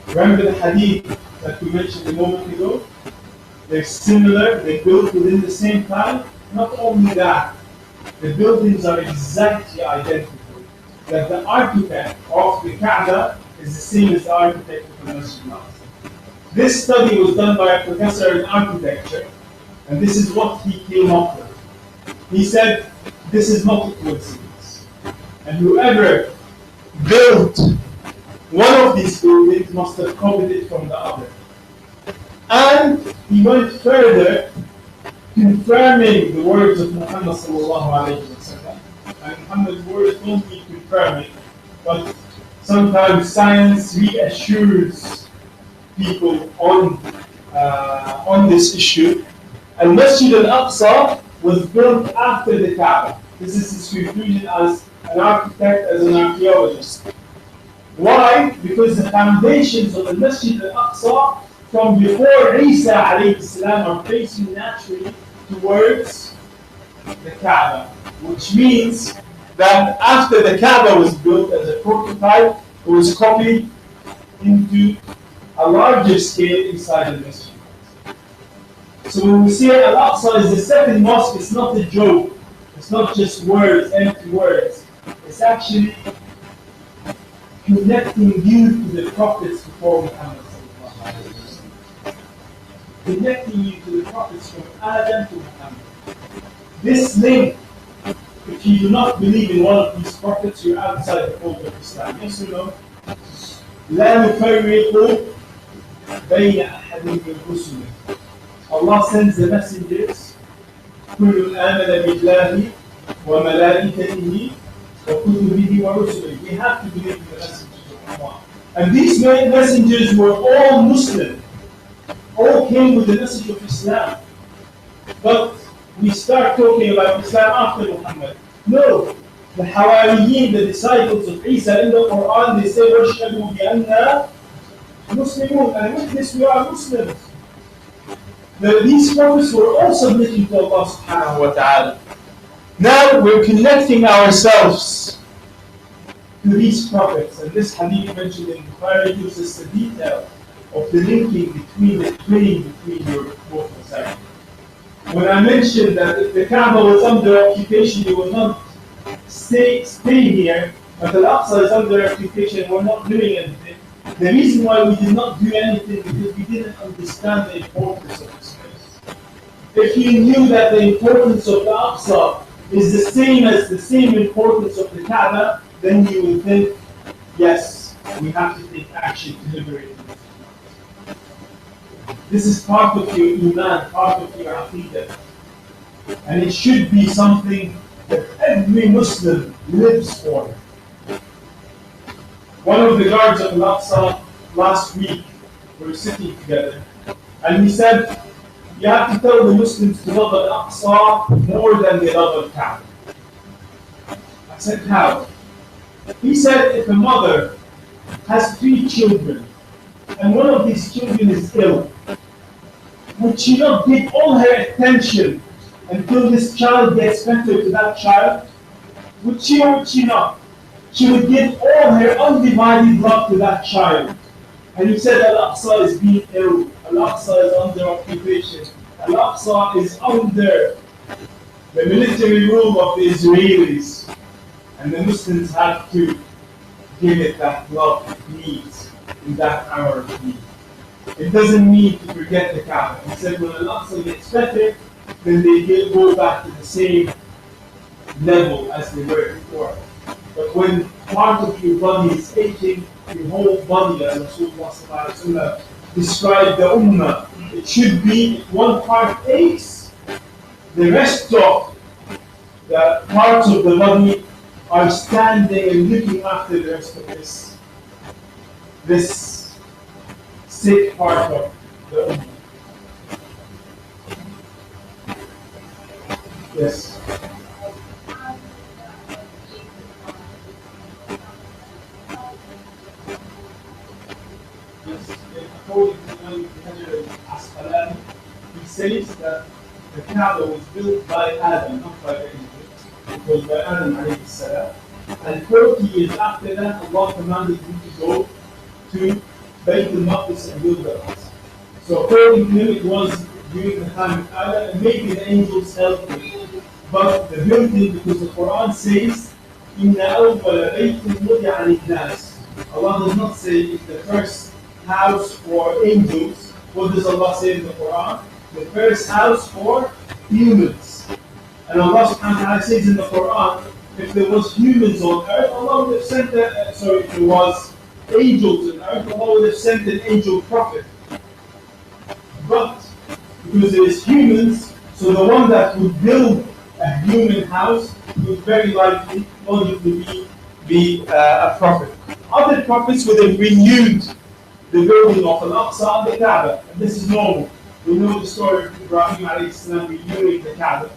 Remember the hadith that we mentioned a moment ago? They're similar, they're built within the same time. Not only that, the buildings are exactly identical. That the architect of the Kaaba is the same as the architect of the Masjid Al-Aqsa. This study was done by a professor in architecture, and this is what he came up with. He said, this is not a coincidence. And whoever built one of these buildings must have copied it from the other. And he went further, confirming the words of Muhammad sallallahu alayhi wa sallam. And Muhammad's words don't need confirming, but sometimes science reassures people on this issue. And Masjid Al-Aqsa was built after the Kaaba. This is his conclusion as an architect, as an archaeologist. Why? Because the foundations of the Masjid Al-Aqsa from before Isa alayhi salam are facing naturally towards the Kaaba, which means that after the Kaaba was built as a prototype, it was copied into a larger scale inside the Masjid. So when we say Al-Aqsa is the second mosque, it's not a joke. It's not just words, empty words. It's actually connecting you to the prophets before Muhammad. Connecting you to the prophets from Adam to Muhammad. This link, if you do not believe in one of these prophets, you're outside the fold of Islam. Yes or no? لا نفرق بين أحد من رسله. Allah sends the messengers. كل آمن بالله وملائكته وكتبه ورسله. We have to believe in the messengers of Allah. And these messengers were all Muslim. All came with the message of Islam. But we start talking about Islam after Muhammad. No. The Hawariyin, the disciples of Isa in the Quran, they say, وَاشْهَدُوا بِأَنَّا Muslimun. And with this we are Muslims. These prophets were all submitting to Allah subhanahu wa ta'ala. Now we're connecting ourselves to these prophets, and this hadith mentioned in Bukhari gives us the detail of the linking between the twinning between your both Messiah. When I mentioned that if the Kaaba was under occupation, you will not stay here, but Al-Aqsa is under occupation, we're not doing anything. The reason why we did not do anything is because we didn't understand the importance of this place. If you knew that the importance of the Aqsa is the same as the same importance of the Kaaba, then you would think, yes, we have to take action to liberate it. This is part of your iman, part of your aqidah. And it should be something that every Muslim lives for. One of the guards of Al-Aqsa last week, we were sitting together, and he said, you have to tell the Muslims to love Al-Aqsa more than they love Al-Kaaba. I said, how? He said, if a mother has 3 children, and one of these children is ill, would she not give all her attention until this child gets better to that child? Would she or would she not? She would give all her undivided love to that child. And he said Al-Aqsa is being ill, Al-Aqsa is under occupation, Al-Aqsa is under the military rule of the Israelis. And the Muslims have to give it that love it needs in that hour of need. It doesn't mean to forget the Kaaba. He said when Al-Aqsa gets better, then they will go back to the same level as they were before. But when part of your body is aching, your whole body, as Rasulullah described the Ummah, it should be if one part aches, the rest of the parts of the body are standing and looking after the rest of this sick part of the Ummah. Yes. According to Ibn Hajar he says that the Kaaba was built by Adam, not by the angels. It was by Adam alayhi salam. And 40 years after that, Allah commanded him to go to Bayt al-Maqdis and build the house. So according to him, it was during the time of Adam, and maybe the angels helped him. But the building, because the Quran says, إِنَّ أَوَّلَ بَيْتٍ وُضِعَ لِلنَّاسِ. Allah does not say it's the first house for angels. What does Allah say in the Quran? The first house for humans. And Allah subhanahu wa ta'ala says in the Quran, if there was humans on earth, Allah would have sent if there was angels on earth, Allah would have sent an angel prophet. But because there is humans, so the one that would build a human house would very likely only be a prophet. Other prophets would have renewed the building of Al-Aqsa and the Kaaba, and this is normal. We know the story of Ibrahim alayhi salam renewing the Kaaba.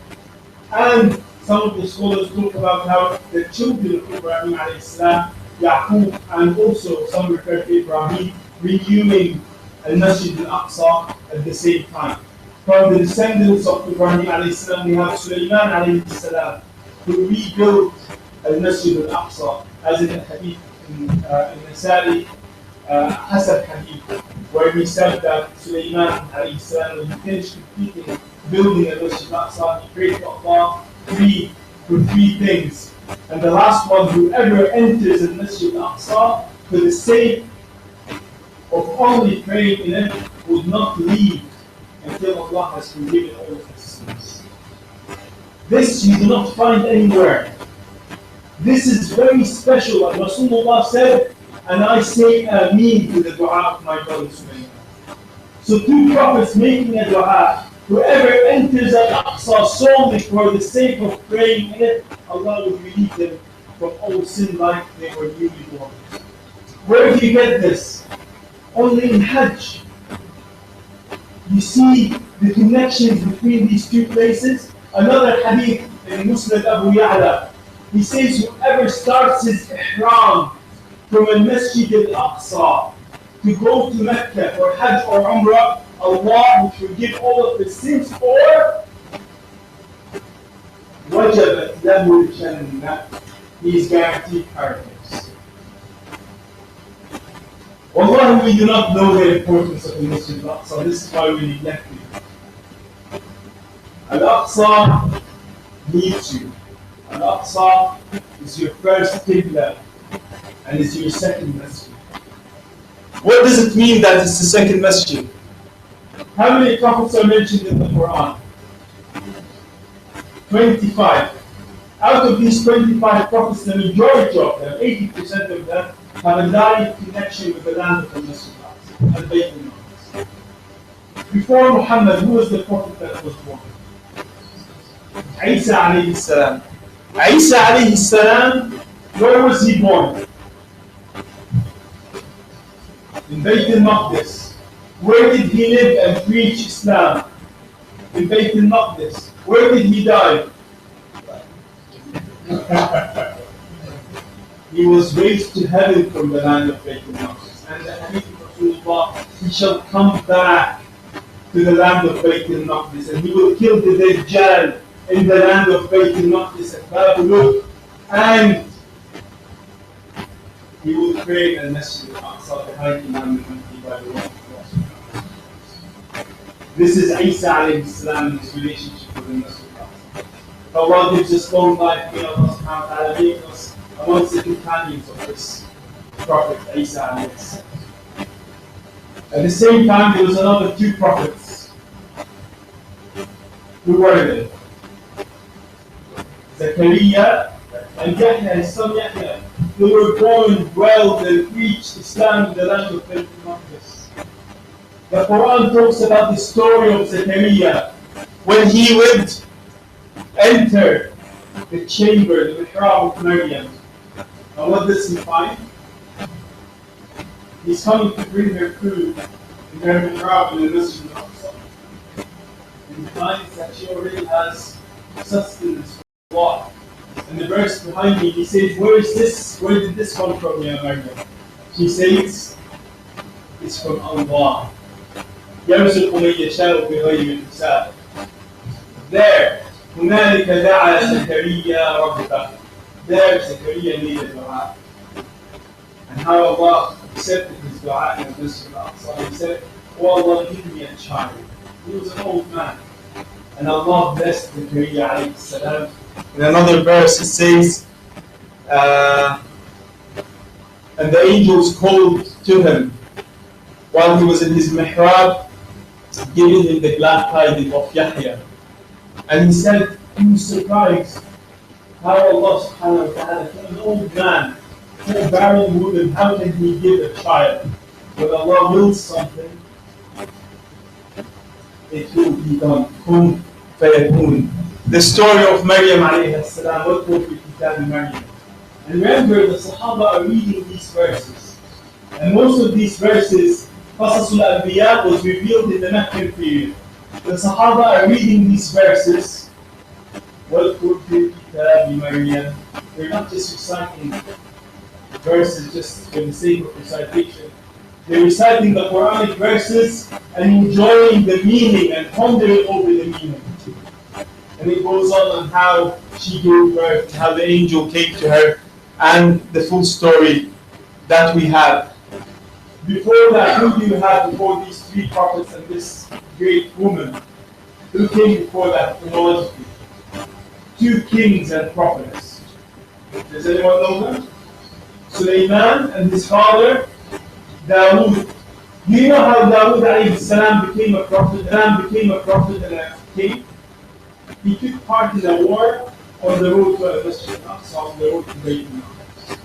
And some of the scholars talk about how the children of Ibrahim alayhi salam, Yaqub, and also some refer to Ibrahim renewing Al-Masjid al-Aqsa at the same time. From the descendants of Ibrahim alayhi salam, we have Sulaiman alayhi salam, who rebuilt Al-Masjid al-Aqsa, as in the hadith in Nasari, Hasan hadith, where he said that Sulaiman alayhi salam, when he finished completing building Al-Masjid al-Aqsa, he prayed to Allah for three things. And the last one, whoever enters Al-Masjid al-Aqsa for the sake of only praying in it would not leave until Allah has forgiven all of his sins. This you do not find anywhere. This is very special. And Rasulullah said, and I say Ameen to the dua of my brother Sulaiman. So two prophets making a dua. Whoever enters Al-Aqsa solely for the sake of praying in it, Allah will relieve them from all sin like they were newly born. Where do you get this? Only in Hajj. You see the connections between these two places. Another hadith in Muslim Abu Ya'la, he says whoever starts his ihram from Al-Masjid al-Aqsa to go to Mecca for Hajj or Umrah, Allah will forgive all of the sins or وجبت له الجنة. He is guaranteed paradise. Wallahi, we do not know the importance of the Masjid Al-Aqsa. This is why we neglect it. Al-Aqsa needs you. Al-Aqsa is your first qibla and is your second masjid. What does it mean that it's the second masjid? How many prophets are mentioned in the Quran? 25. Out of these 25 prophets, the majority of them, 80% of them, have a direct connection with the land of the Masjid and Bayt al-Maqdis. Before Muhammad, who was the prophet that was born? Isa alayhi salam. Isa alayhi salam, where was he born? In Bayt al-Maqdis. Where did he live and preach Islam? In Bayt al-Maqdis. Where did he die? He was raised to heaven from the land of Bayt al-Maqdis. And the hadith of Rasulullah, he shall come back to the land of Bayt al-Maqdis and he will kill the Dajjal in the land of Bayt al-Maqdis at Babylon, and he will create a Masjid Al-Aqsa behind Imam al-Mahdi by the way of Allah. This is Isa alayhi salam and his relationship with the Masjid Al-Aqsa. Allah gives us long life, may Allah subhanahu wa ta'ala make us amongst the companions of this Prophet Isa alayhi salam. At the same time, there was another two prophets. Who were they? Zakaria and Yahya, his son Yahya. They were born, dwelled, and preached Islam in the land of Bayt al-Maqdis. The Quran talks about the story of Zakaria when he would enter the chamber, the mihrab of Maryam. And what does he find? He's coming to bring her food in her mihrab in the Masjid Al-Aqsa. And he finds that she already has sustenance for a while. And the verse behind me, he says, where is this? Where did this come from, Ya Maryam? She says, it's from Allah. يَرْزُقُ مَن يَشَاءُ بِغَيْرِ حِسَابٍ. There, هُنَالِكَ دَعَا زَكَرِيَّا رَبَّهُ. There, Zakaria needed dua. And how Allah accepted his dua in the Masjid Al-Aqsa. He said, oh Allah, give me a child. He was an old man. And Allah blessed Zakaria alayhi salam. In another verse it says, and the angels called to him while he was in his mihrab, giving him the glad tidings of Yahya. And he said, he was surprised how Allah subhanahu wa ta'ala, an old man, a barren woman, how can he give a child? When Allah wills something, it will be done. Kun fayakun. The story of Maryam alayhi salam, what was the Kitab Maryam? And remember, the Sahaba are reading these verses. And most of these verses, Qasasul Anbiya was revealed in the Meccan period. The Sahaba are reading these verses. What was the Kitab Maryam? They're not just reciting verses just for the sake of recitation. They're reciting the Quranic verses and enjoying the meaning and pondering over the meaning. And it goes on how she gave birth, how the angel came to her, and the full story that we have. Before that, who do you have before these three prophets and this great woman? Who came before that chronologically? Two kings and prophets. Does anyone know them? Sulaiman and his father, Dawood. Do you know how Dawood alayhi salam became a prophet? Ram became a prophet and a king? He took part in a war on the road to Al-Masjid Al-Aqsa, on the road to Bayt al-Maqdis.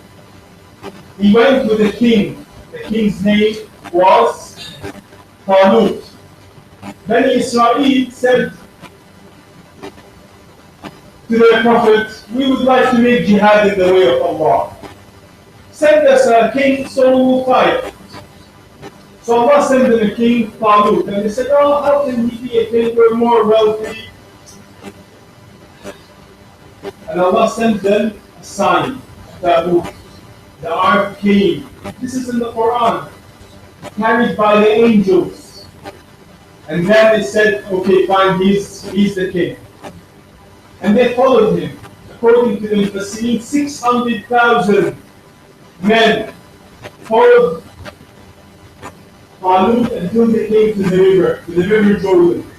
He went with a king. The king's name was Talut. Bani Israel said to their prophet, we would like to make jihad in the way of Allah. Send us a king so we will fight. So Allah sent them a king, Talut. And they said, oh, how can he be a king? We're more wealthy. And Allah sent them a sign, Talut. The ark came. This is in the Quran, carried by the angels. And then they said, okay, fine, he's the king. And they followed him. According to the Mufassirin, 600,000 men followed Talut until they came to the river Jordan.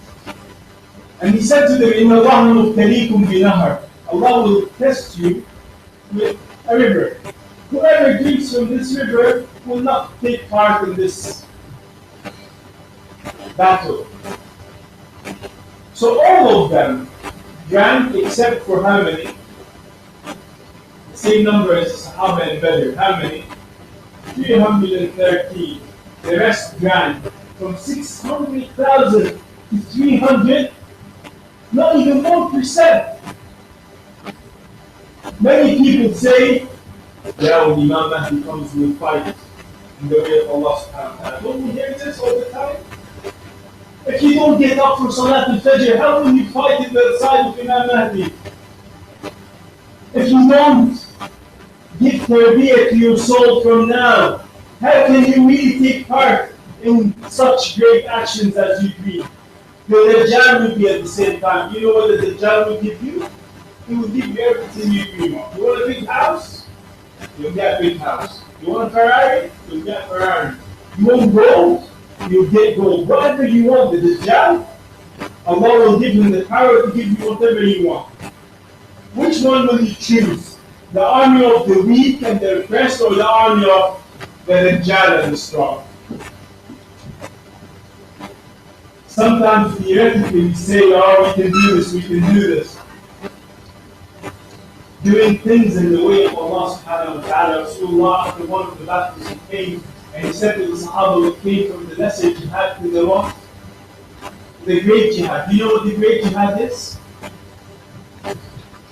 And he said to them, إِنَّ اللَّهَ مُبْتَلِيكُمْ بِنَهَرٍ, Allah will test you with a river. Whoever drinks from this river will not take part in this battle. So all of them drank except for how many? The same number as Sahaba and Badr. How many? 313. The rest drank. From 600,000 to 300, not even 1%. Many people say, yeah, when Imam Mahdi comes, we'll fight in the way of Allah subhanahu wa ta'ala. Don't we hear this all the time? If you don't get up for Salat al-Fajr, how can you fight at the side of Imam Mahdi? If you don't give tarbiyah to your soul from now, how can you really take part in such great actions as you dream? The Dajjal will be at the same time. You know what the Dajjal will give you? He will give you everything you dream of. You want a big house? You'll get a big house. You want a Ferrari? You'll get a Ferrari. You want gold? You'll get gold. Whatever you want, the Dajjal, Allah will give him the power to give you whatever you want. Which one will you choose? The army of the weak and the oppressed, or the army of the Dajjal and the strong? Sometimes theoretically we say, oh, we can do this, we can do this. Doing things in the way of Allah subhanahu wa ta'ala. Rasulullah, after one of the battles, he came and he said to the Sahaba who came from the lesser jihad to the one, the great jihad. Do you know what the great jihad is?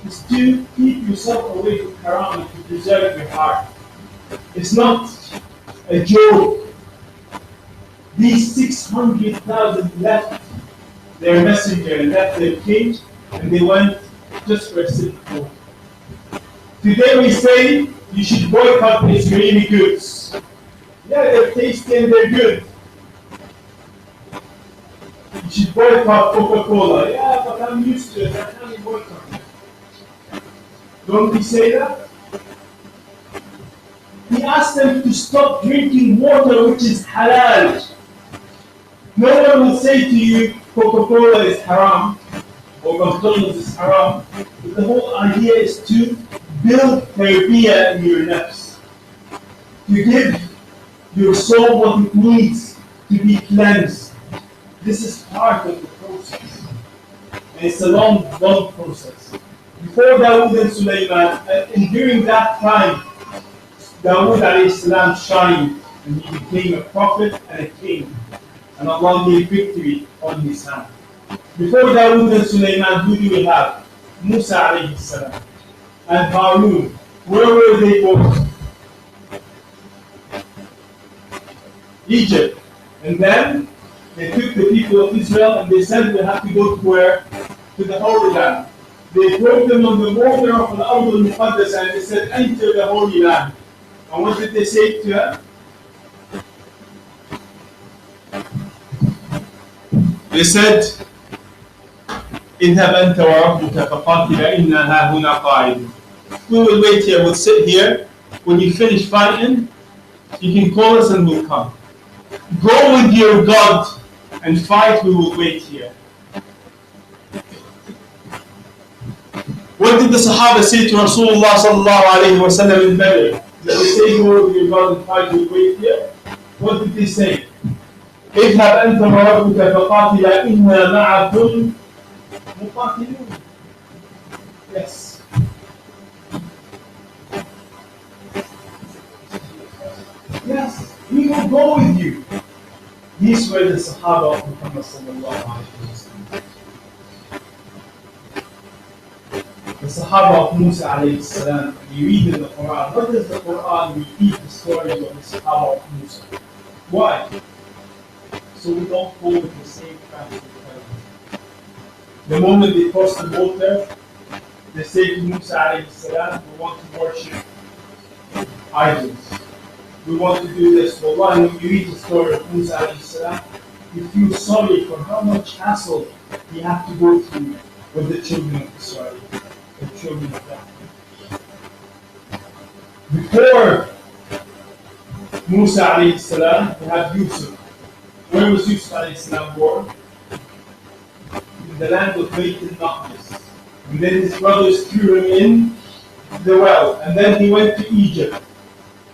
It's to keep yourself away from haram and to preserve your heart. It's not a joke. These 600,000 left their messenger and left their king, and they went just for a simple vote. Today we say you should boycott Israeli goods. Yeah, they're tasty and they're good. You should boycott Coca-Cola. Yeah, but I'm used to it. I can't boycott it. Don't we say that? He asked them to stop drinking water which is halal. No one will say to you Coca-Cola is haram or McDonald's is haram. But the whole idea is to build tarbiyah in your nafs. To give your soul what it needs to be cleansed. This is part of the process. And it's a long process. Before Dawood and Sulaiman, and during that time, Dawood alayhi salam shined and he became a prophet and a king. And Allah gave victory on his hand. Before Dawood and Sulaiman, who do we have? Musa alayhi salam and Harun. Where were they both? Egypt. And then they took the people of Israel and they said they have to go to where? To the Holy Land. They brought them on the border of Al-Ard al-Muqaddas and they said, enter the Holy Land. And what did they say to them? They said, اذهب أنت وربك فقاتلا إنا هاهنا قاعدون. We will wait here, we'll sit here. When you finish fighting, you can call us and we'll come. Go with your God and fight, we will wait here. What did the Sahaba say to Rasulullah sallallahu alayhi wa sallam in Badr? Did they say go with your God and fight, we'll wait here? What did they say? اذهب أنت وربك فقاتلا إنا معكم مقاتلون. Yes. Yes, we will go with you. These were the Sahaba of Muhammad sallallahu alayhi wa sallam. The Sahaba of Musa alayhi salam, you read in the Quran. What does the Quran repeat the stories of the Sahaba of Musa? Why? So we don't fall into the same trap. The moment they cross the water, they say to Musa alayhi salam, we want to worship idols. We want to do this. Wallahi, when you read the story of Musa alayhi salam, you feel sorry for how much hassle he had to go through with the children of Israel, the children of Yaqub. Before Musa alayhi salam, we have Yusuf. Where was Yusuf alayhi salam born? In the land of Bayt al-Maqdis. And then his brothers threw him in the well. And then he went to Egypt.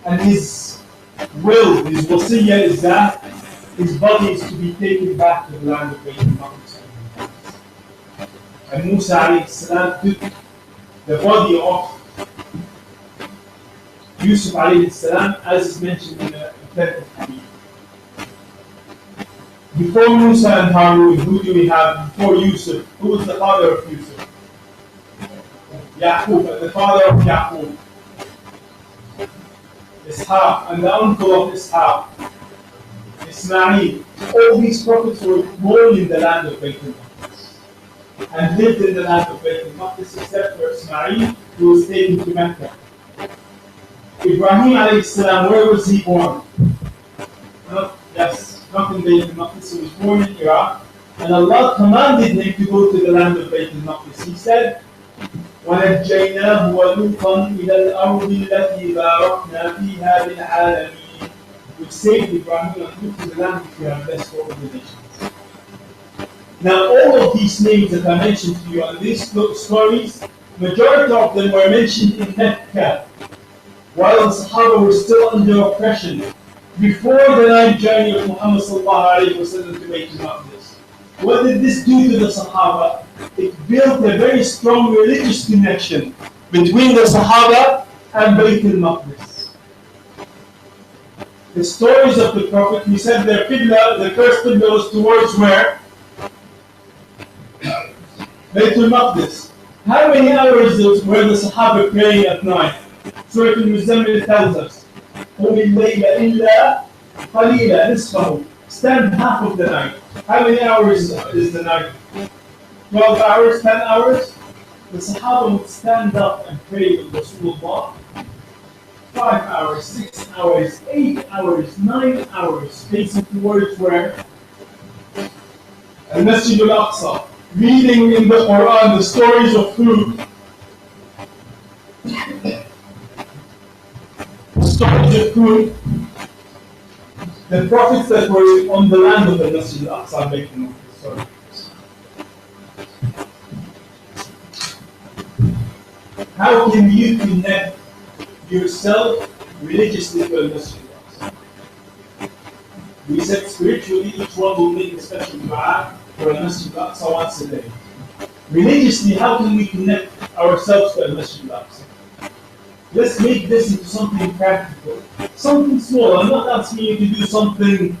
And his will, his wasiyah is that his body is to be taken back to the land of Bayt al-Maqdis. And Musa alayhi salam took the body of Yusuf alayhi salam, as is mentioned in the authentic hadith. Before Musa and Harun, who do we have? Before Yusuf, who was the father of Yusuf? Yaqub, and the father of Yaqub, Ishaq, and the uncle of Ishaq, Ismail. All these prophets were born in the land of Bayt al-Maqdis and lived in the land of Bayt al-Maqdis, except for Ismail, who was taken to Mecca. Ibrahim alayhi salam, where was he born? Not in Bayt al-Maqdis. He was born in Iraq, and Allah commanded him to go to the land of Bayt al-Maqdis. He said, وَنَجَّيْنَاهُ وَلُوطًا إِلَى الْأَرْضِ الَّتِي بَارَكْنَا فِيهَا لِلْعَالَمِينَ. Which saved Ibrahim and Lut to the land which we have blessed all the nations. Now all of these names that I mentioned to you and these stories, majority of them were mentioned in Mecca, while the Sahaba were still under oppression, before the night journey of Muhammad sallallahu alayhi wa sallam to Bayt al-Maqdis. What did this do to the Sahaba? It built a very strong religious connection between the Sahaba and Bayt al-Maqdis. The stories of the Prophet, he said their qibla, the first qibla was towards where? Bayt al-Maqdis. How many hours were the Sahaba praying at night? Surah Al-Muzammil tells us, قُمِ اللَّيْلَ إِلَّا قَلِيلًا نِصْفَهُ. Stand half of the night. How many hours is the night? 12 hours, 10 hours? The Sahaba would stand up and pray with Rasulullah 5 hours, 6 hours, 8 hours, 9 hours, facing towards where? Al-Masjid al-Aqsa. Reading in the Quran the stories of who? The prophets that were on the land of the Masjid al-Aqsa. Sorry. How can you connect yourself religiously to the Masjid al-Aqsa? We said spiritually each one will make a special dua for the Masjid al-Aqsa once a day. Religiously, how can we connect ourselves to the Masjid al-Aqsa? Let's make this into something practical, something small. I'm not asking you to do something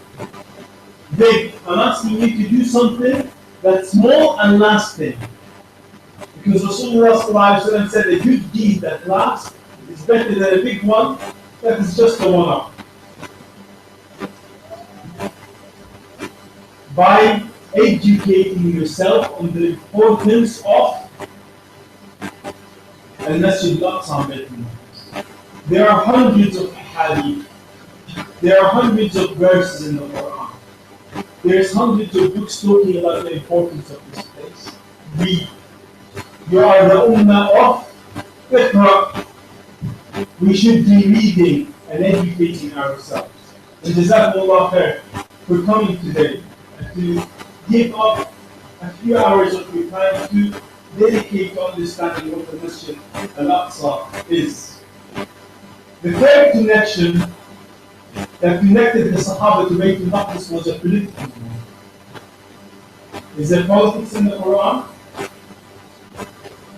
big. I'm asking you to do something that's small and lasting. Because Rasulullah said a good deed that lasts is better than a big one that is just a one-off. By educating yourself on the importance of Al-Masjid al-Aqsa. There are hundreds of hadith. There are hundreds of verses in the Quran. There's hundreds of books talking about the importance of this place. Read. You are the ummah of Iqra. We should be reading and educating ourselves. And Jazakumullah khair for coming today and to give up a few hours of your time to dedicate to understanding what the Masjid al-Aqsa is. The third connection that connected the Sahaba to Bayt al-Maqdis was a political one. Is there politics in the Quran?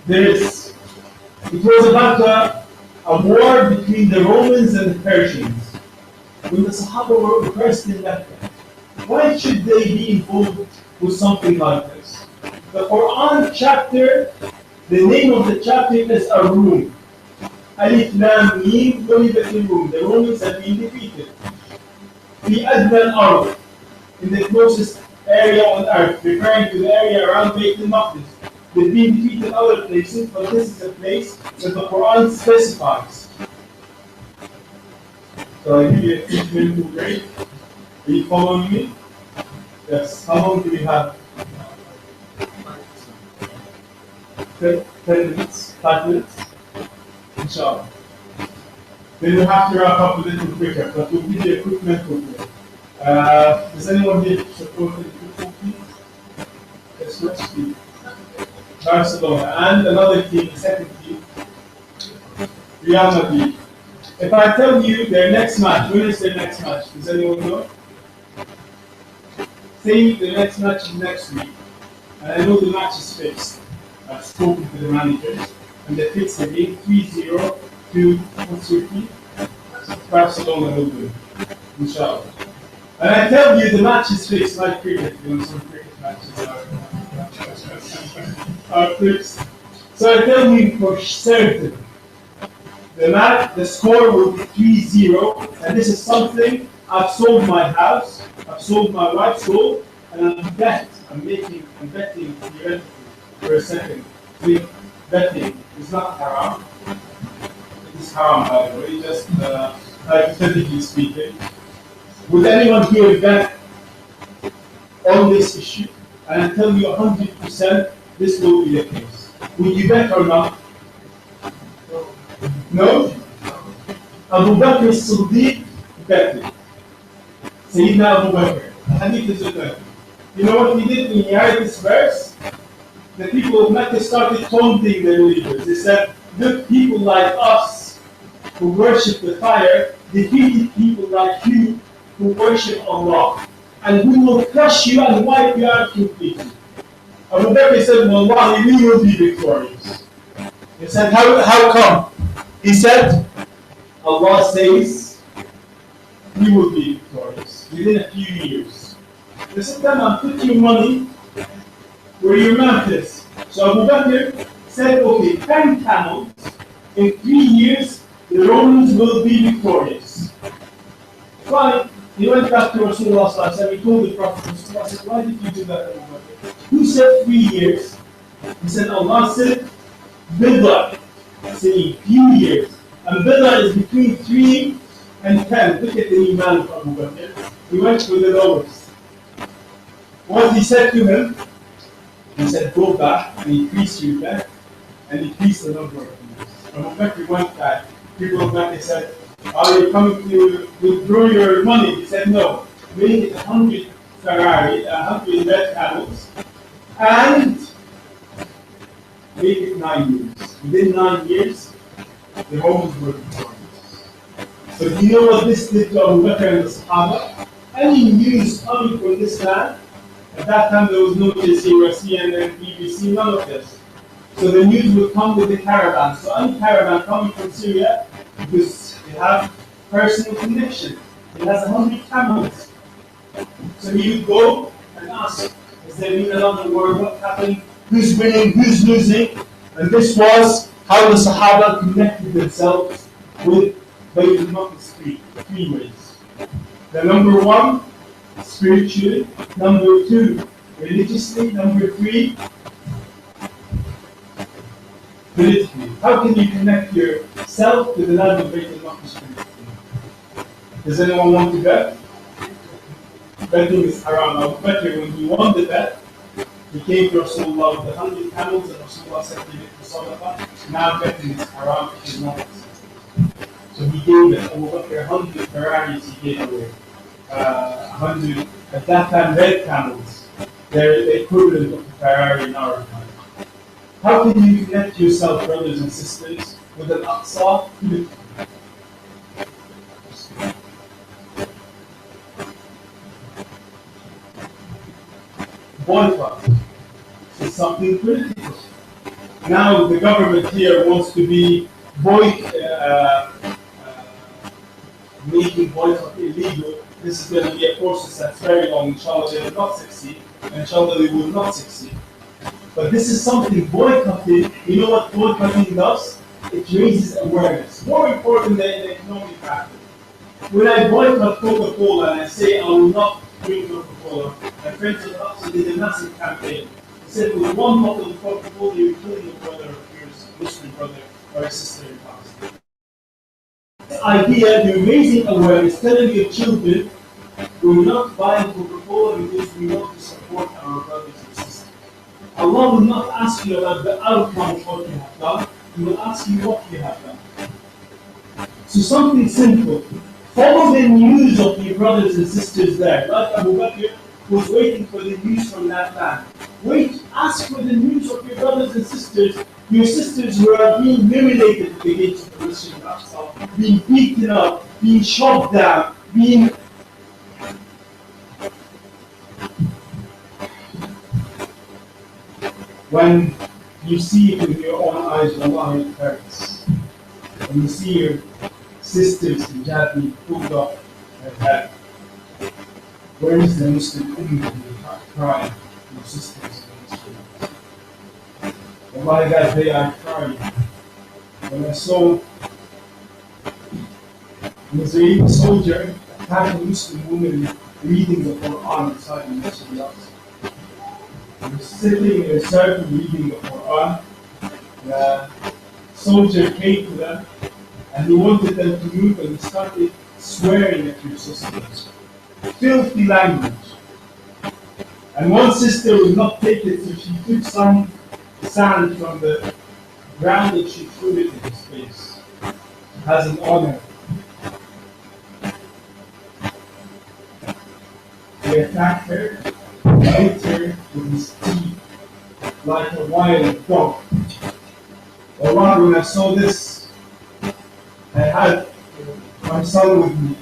There is. It was about a war between the Romans and the Persians. When the Sahaba were oppressed in Mecca, why should they be involved with something like this? The Quran chapter, the name of the chapter is Ar-Rum. Alif Lam Mim غُلِبَتِ الرُّومُ. The Romans have been defeated. في أدنى الأرض, in the closest area on earth, referring to the area around Bayt al-Maqdis. They've been defeated in other places, but this is a place that the Quran specifies. So I give you a treatment to break. Are you following me? Yes. How long do we have? 10 minutes, 5 minutes? Inshallah. Then we'll have to wrap up a little quicker, but we'll give you a quick mental break. Does anyone here support the football team? Yes, which team? Barcelona. And another team, the second team, Real Madrid. If I tell you their next match, when is their next match? Does anyone know? Say the next match is next week. And I know the match is fixed. I've spoken to the managers. And they fixed the game 3-0 to, what's your team? Barcelona will win. Inshallah. And I tell you the match is fixed, like cricket. You know, some cricket matches are fixed. So I tell you for certain, the score will be 3-0, and this is something I've sold my house, I've sold my wife's soul, and I'm betting theoretically for a second. Betting is not haram. It is haram, by the way, just hypothetically speaking. Would anyone here bet on this issue? And I tell you 100% this will be the case. Would you bet or not? No? Abu Bakr as-Siddiq betted. Sayyidina Abu Bakr. Hadith is authentic. You know what he did when he heard this verse? The people of Mecca started taunting the believers. They said, look, people like us who worship the fire defeated people like you who worship Allah. And we will crush you and wipe you out completely. Abu Bakr said, Wallahi, we will be victorious. They said, how come? He said, Allah says, we will be victorious within a few years. They said, come on, put your money where your mouth is. So Abu Bakr said, okay, 10 camels, in 3 years, the Romans will be victorious. Fine. He went back to Rasulullah and he told the Prophet, Rasulullah said, why did you do that, Abu Bakr? Who said 3 years? He said, Allah said, Bid'ah, saying few years. And Bid'ah is between 3 and 10. Look at the Iman of Abu Bakr. He went for the lowest. What he said to him, he said, go back and increase your bet and increase the number of years. Abu Bakr went back. People of Mecca said, are you coming to withdraw your money? He said, no. Make it 100 Ferrari, 100 red camels, and make it 9 years. Within 9 years, the Romans were victorious. So do you know what this did to Abu Bakr and the Sahaba? Any news coming from this land, at that time there was no JC or CNN, BBC, none of this. So the news would come with the caravan. So any caravan coming from Syria, because they have personal connection. It has 100 camels. So he would go and ask, is there been another war? What happened? Who's winning? Who's losing? And this was how the Sahaba connected themselves with Bayt al-Maqdis three ways. The number one, spiritually. Number two, religiously. Number three, politically. How can you connect yourself to the land of Bayt al-Maqdis politically? Does anyone want to bet? Betting is haram. Abu Bakr, when he won the bet, he came to Rasulullah with 100 camels, and Rasulullah said, give it to Sadaqah. Now betting is haram, it is not. So he gave it, Abu Bakr 100 Ferraris he gave away. 100, at that time, red camels. They're the equivalent of a Ferrari in our time. How can you connect yourself, brothers and sisters, with an Aqsa politically? Boycott is something political. Now the government here wants to be making boycott illegal. This is going to be a process that's very long. Inshallah, they will not succeed. And inshallah, they will not succeed. But this is something boycotting. You know what boycotting does? It raises awareness. More important than the economic factor. When I boycott Coca-Cola and I say I will not drink Coca-Cola, my friends at Aqsa did a massive campaign. They said with one bottle of Coca-Cola, you're killing a brother of yours, a Muslim brother or a sister in Palestine. The idea, you're raising awareness, telling your children, we're not buying Coca-Cola because we want to support our brothers and sisters. Allah will not ask you about the outcome of what you have done. He will ask you what you have done. So something simple. Follow the news of your brothers and sisters there. Like Abu Bakr was waiting for the news from that land. Wait, ask for the news of your brothers and sisters. Your sisters who are being mutilated at the gates of the Masjid al-Aqsa, being beaten up, being shot down, being... When you see it with your own eyes, Allah, it hurts. When you see your sisters hijab being pulled off her head, where is the Muslim Ummah who crying for your sisters in this world? Wallahi, that day I cried when I saw an Israeli soldier attack a Muslim woman reading the Quran inside the Masjid al-Aqsa. They were sitting in a circle reading the Quran. The soldier came to them and he wanted them to move, and he started swearing at your sisters. Filthy language. And one sister would not take it, so she took some sand from the ground and she threw it in his face as an honor. He attacked her, bit her with his teeth like a wild dog. Allah, when I saw this, I had my son with me.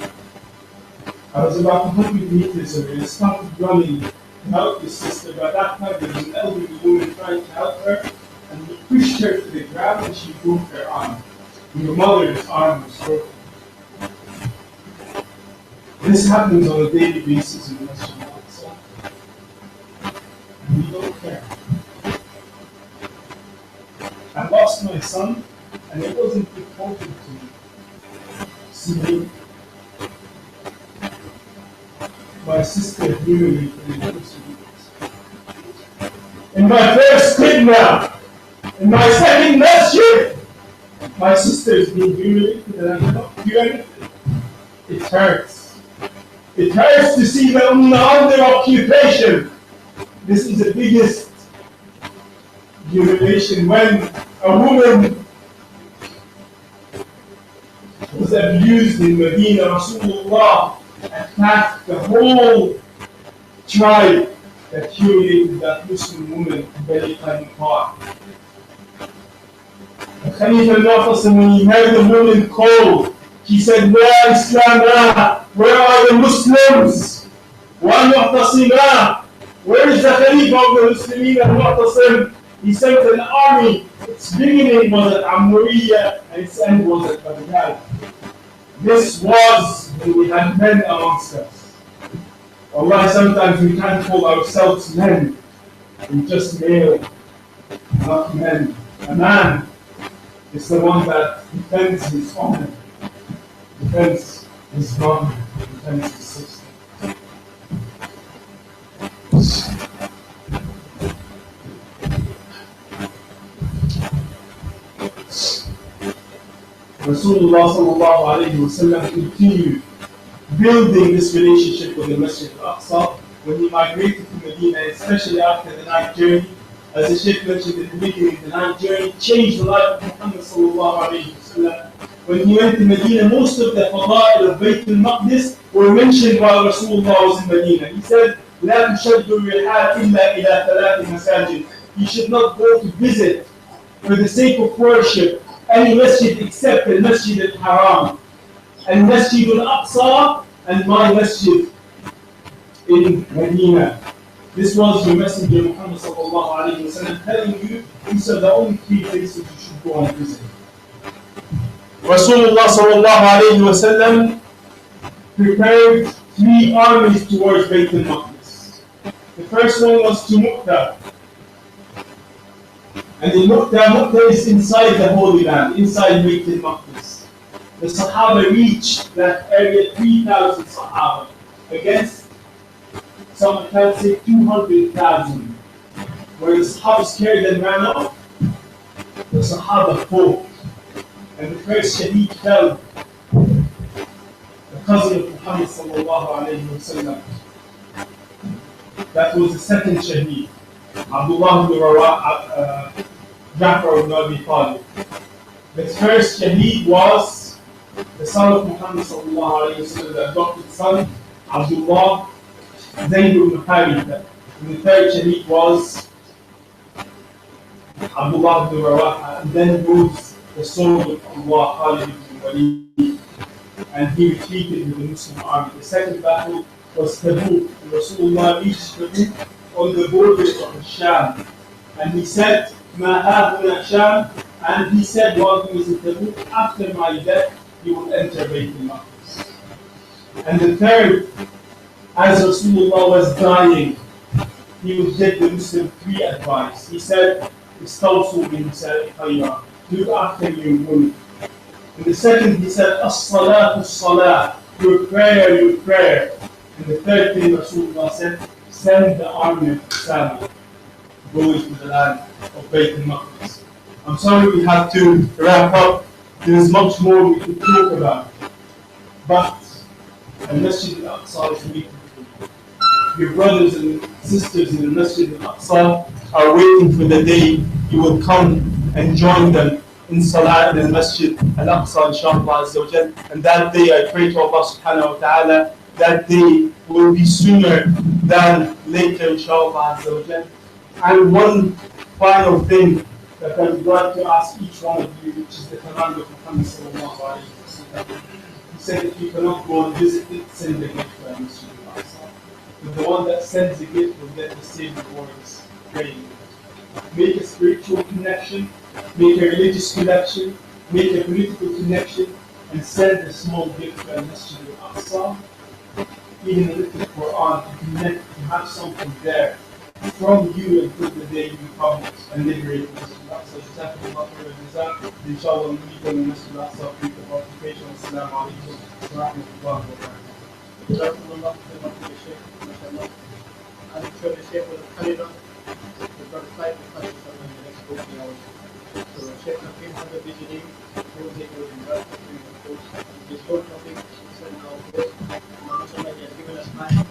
I was about 100 meters away. I started running to help his sister. By that time, there was an elderly woman trying to help her, and he pushed her to the ground and she broke her arm. And her mother's arm was broken. This happens on a daily basis in Masjid al-Aqsa. And we don't care. I lost my son, and it wasn't important to me. See, my sister humiliated me. In my first kidnap, in my second masjid, my sister is being humiliated and I cannot do anything. It hurts. It hurts to see the Ummah under occupation. This is the biggest humiliation when a woman was abused in Medina. Rasulullah attacked the whole tribe that humiliated that Muslim woman, Bani Qainuqa. The Khalifa al-Mu'tasim, when he heard the woman call, he said, "Ya Islamah, where are the Muslims? Wa Mu'tasimah, where is the Khalifa of the Muslimin al-Mu'tasim?" He sent an army. Its beginning was at Amuriya and its end was at Baghdad. This was when we had men amongst us. Allah, sometimes we can't call ourselves men. We're just male, not men. A man is the one that defends his honor, defends his mother, defends his sister. Rasulullah sallallahu alayhi wa sallam continued building this relationship with the Masjid al-Aqsa when he migrated to Medina, especially after the night journey. As the Sheikh mentioned at the beginning, the night journey changed the life of Muhammad sallallahu alayhi wa sallam. When he went to Medina, most of the fada'il of Bayt al-Maqdis were mentioned while Rasulullah was in Medina. He said, "La tushaddu rihal illa ila thalath masajid." You should not go to visit for the sake of worship any masjid except the Masjid al-Haram, and Masjid al-Aqsa, and my masjid in Medina. This was the Messenger Muhammad sallallahu alayhi wa sallam telling you these are the only three places you should go and visit. Rasulullah sallallahu alayhi wa sallam prepared 3 armies towards Bayt al-Maqdis. The first one was to Mu'tah. And in Mu'tah is inside the Holy Land, inside Bayt al-Maqdis. The Sahaba reached that area, 3,000 Sahaba, against some accounts say 200,000. Where the Sahaba scared and ran off, the Sahaba fought. And the first Shaheed fell, the cousin of Muhammad sallallahu alayhi wa sallam. That was the second Shaheed. Abdullah ibn Ja'far ibn Abi Talib. The first shaheed was the son of Muhammad sallallahu alayhi wa sallam, the adopted son, Abdullah Zayd ibn Haritha. And the third shaheed was Abdullah ibn Rawaha. And then rose the sword of Allah, Khalid ibn Walid, and he retreated with the Muslim army. The second battle was Tabuk. Rasulullah reached Tabuk on the borders of Sham. And he said, Ma haahuna Sham. And he said while he was in Tabuk, after my death, he will enter Bayt al-Maqdis. And the third, as Rasulullah was dying, he would give the Muslim three advice. He said, Istawsu bin nisa'i khayra, look after your women. And the second, he said, As-salatu as-salah, your prayer, your prayer. And the third thing Rasulullah said, send the army of Osama, go into the land of Bayt al-Maqdis. I'm sorry we have to wrap up. There is much more we could talk about. But Al-Masjid al-Aqsa is waiting for you. Your brothers and sisters in the Masjid al-Aqsa are waiting for the day you will come and join them in Salah in the Masjid al-Aqsa, inshallah azza wa jal. And that day I pray to Allah subhanahu wa ta'ala, that day will be sooner than later, inshallah azza wa jal. And one final thing that I would like to ask each one of you, which is the command of Muhammad sallallahu alayhi wa sallam. He said, if you cannot go and visit it, send a gift to Masjid al-Aqsa. But the one that sends a gift will get the same rewards praying. Make a spiritual connection, make a religious connection, make a political connection, and send a small gift to Masjid al-Aqsa. Even a little Quran to connect, to have something there from you until the day you come and liberate the Masjid al-Aqsa. Jazakumullah khairan jazak. Inshallah, we meet on the Masjid al-Aqsa for the occupation. Assalamu alaikum wa rahmatullahi wa barakatuh. Jazakumullah khairan Sheikh, mashallah. I'm sure the Sheikh will carry on the prototype of Hashim in the next 40 hours. So Sheikh Nakim has a busy day. He will take over the work of course. This whole topic is now close. Mashallah, he has given us time.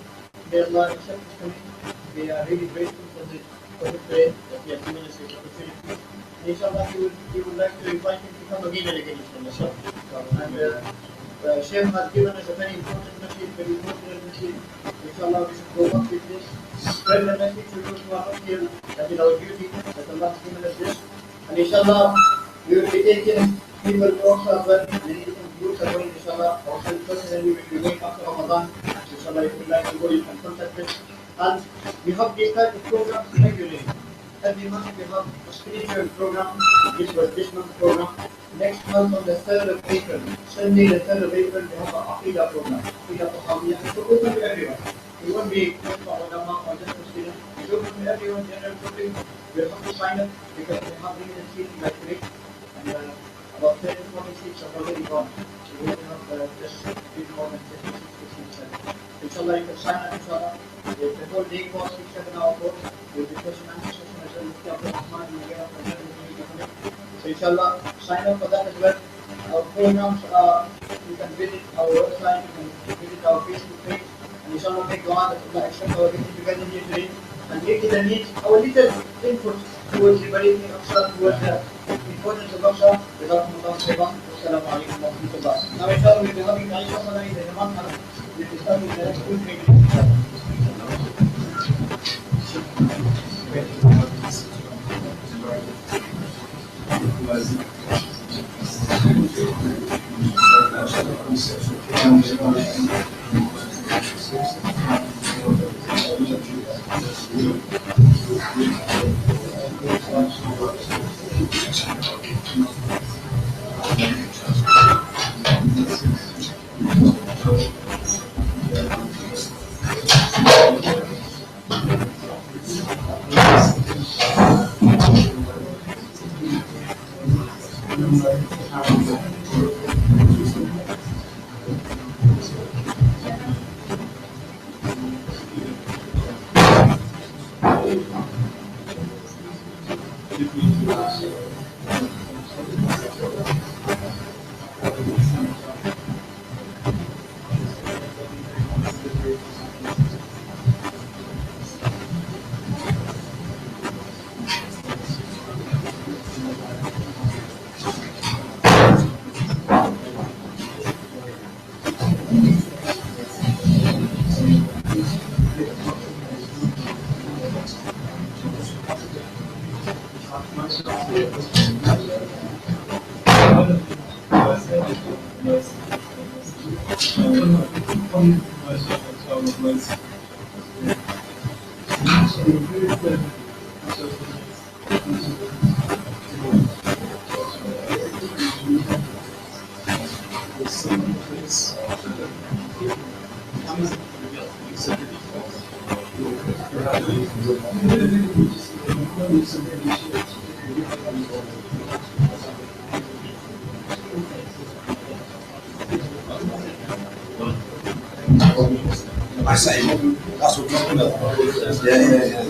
May Allah accept this coming. We are really grateful for the prayer that he has given us this opportunity. And inshallah, he would like to invite him to come again and again, inshallah. And Sheikh has given us a very important message, very important message. Inshallah, we should go up with this. Spread the message to those who are not here. That is our duty, that Allah has given us this. And inshallah, we will be taking people to Aqsa as well. Many different groups are going, inshallah. Also, personally, we will be going after Ramadan. Inshallah, if you would like to go, you can contact us. And we have this type of programs regularly. Every month we have a spiritual program. This was this month's program. Next month on the 3rd of April, Sunday the 3rd of April, we have an Aqidah program. Aqidah Tahawiyah. It's open to everyone. It won't be just for ulama or just for students. It's open to everyone, general public. You have to sign up because we have limited seats like today. And about 30 to 40 seats are already gone. So we will have just a bit more than 50 seats. Inshallah, you can sign up, inshallah. The whole day course, 6-7 hour course. There will be question and answer session as well. So inshallah, sign up for that as well. Our programs are, you can visit our website, you can visit our Facebook page, and inshallah take dua that Allah accept our getting together here today and make it a need, our little input towards liberating Aqsa, towards the importance of Aqsa. Jazakumullah khairan. Wassalamu alaikum wa rahmatullah. Now inshallah we'll be having Aisha Malai in the Jaman. We'll be starting the next 2 minutes. I say, that's what we're talking about. Yeah.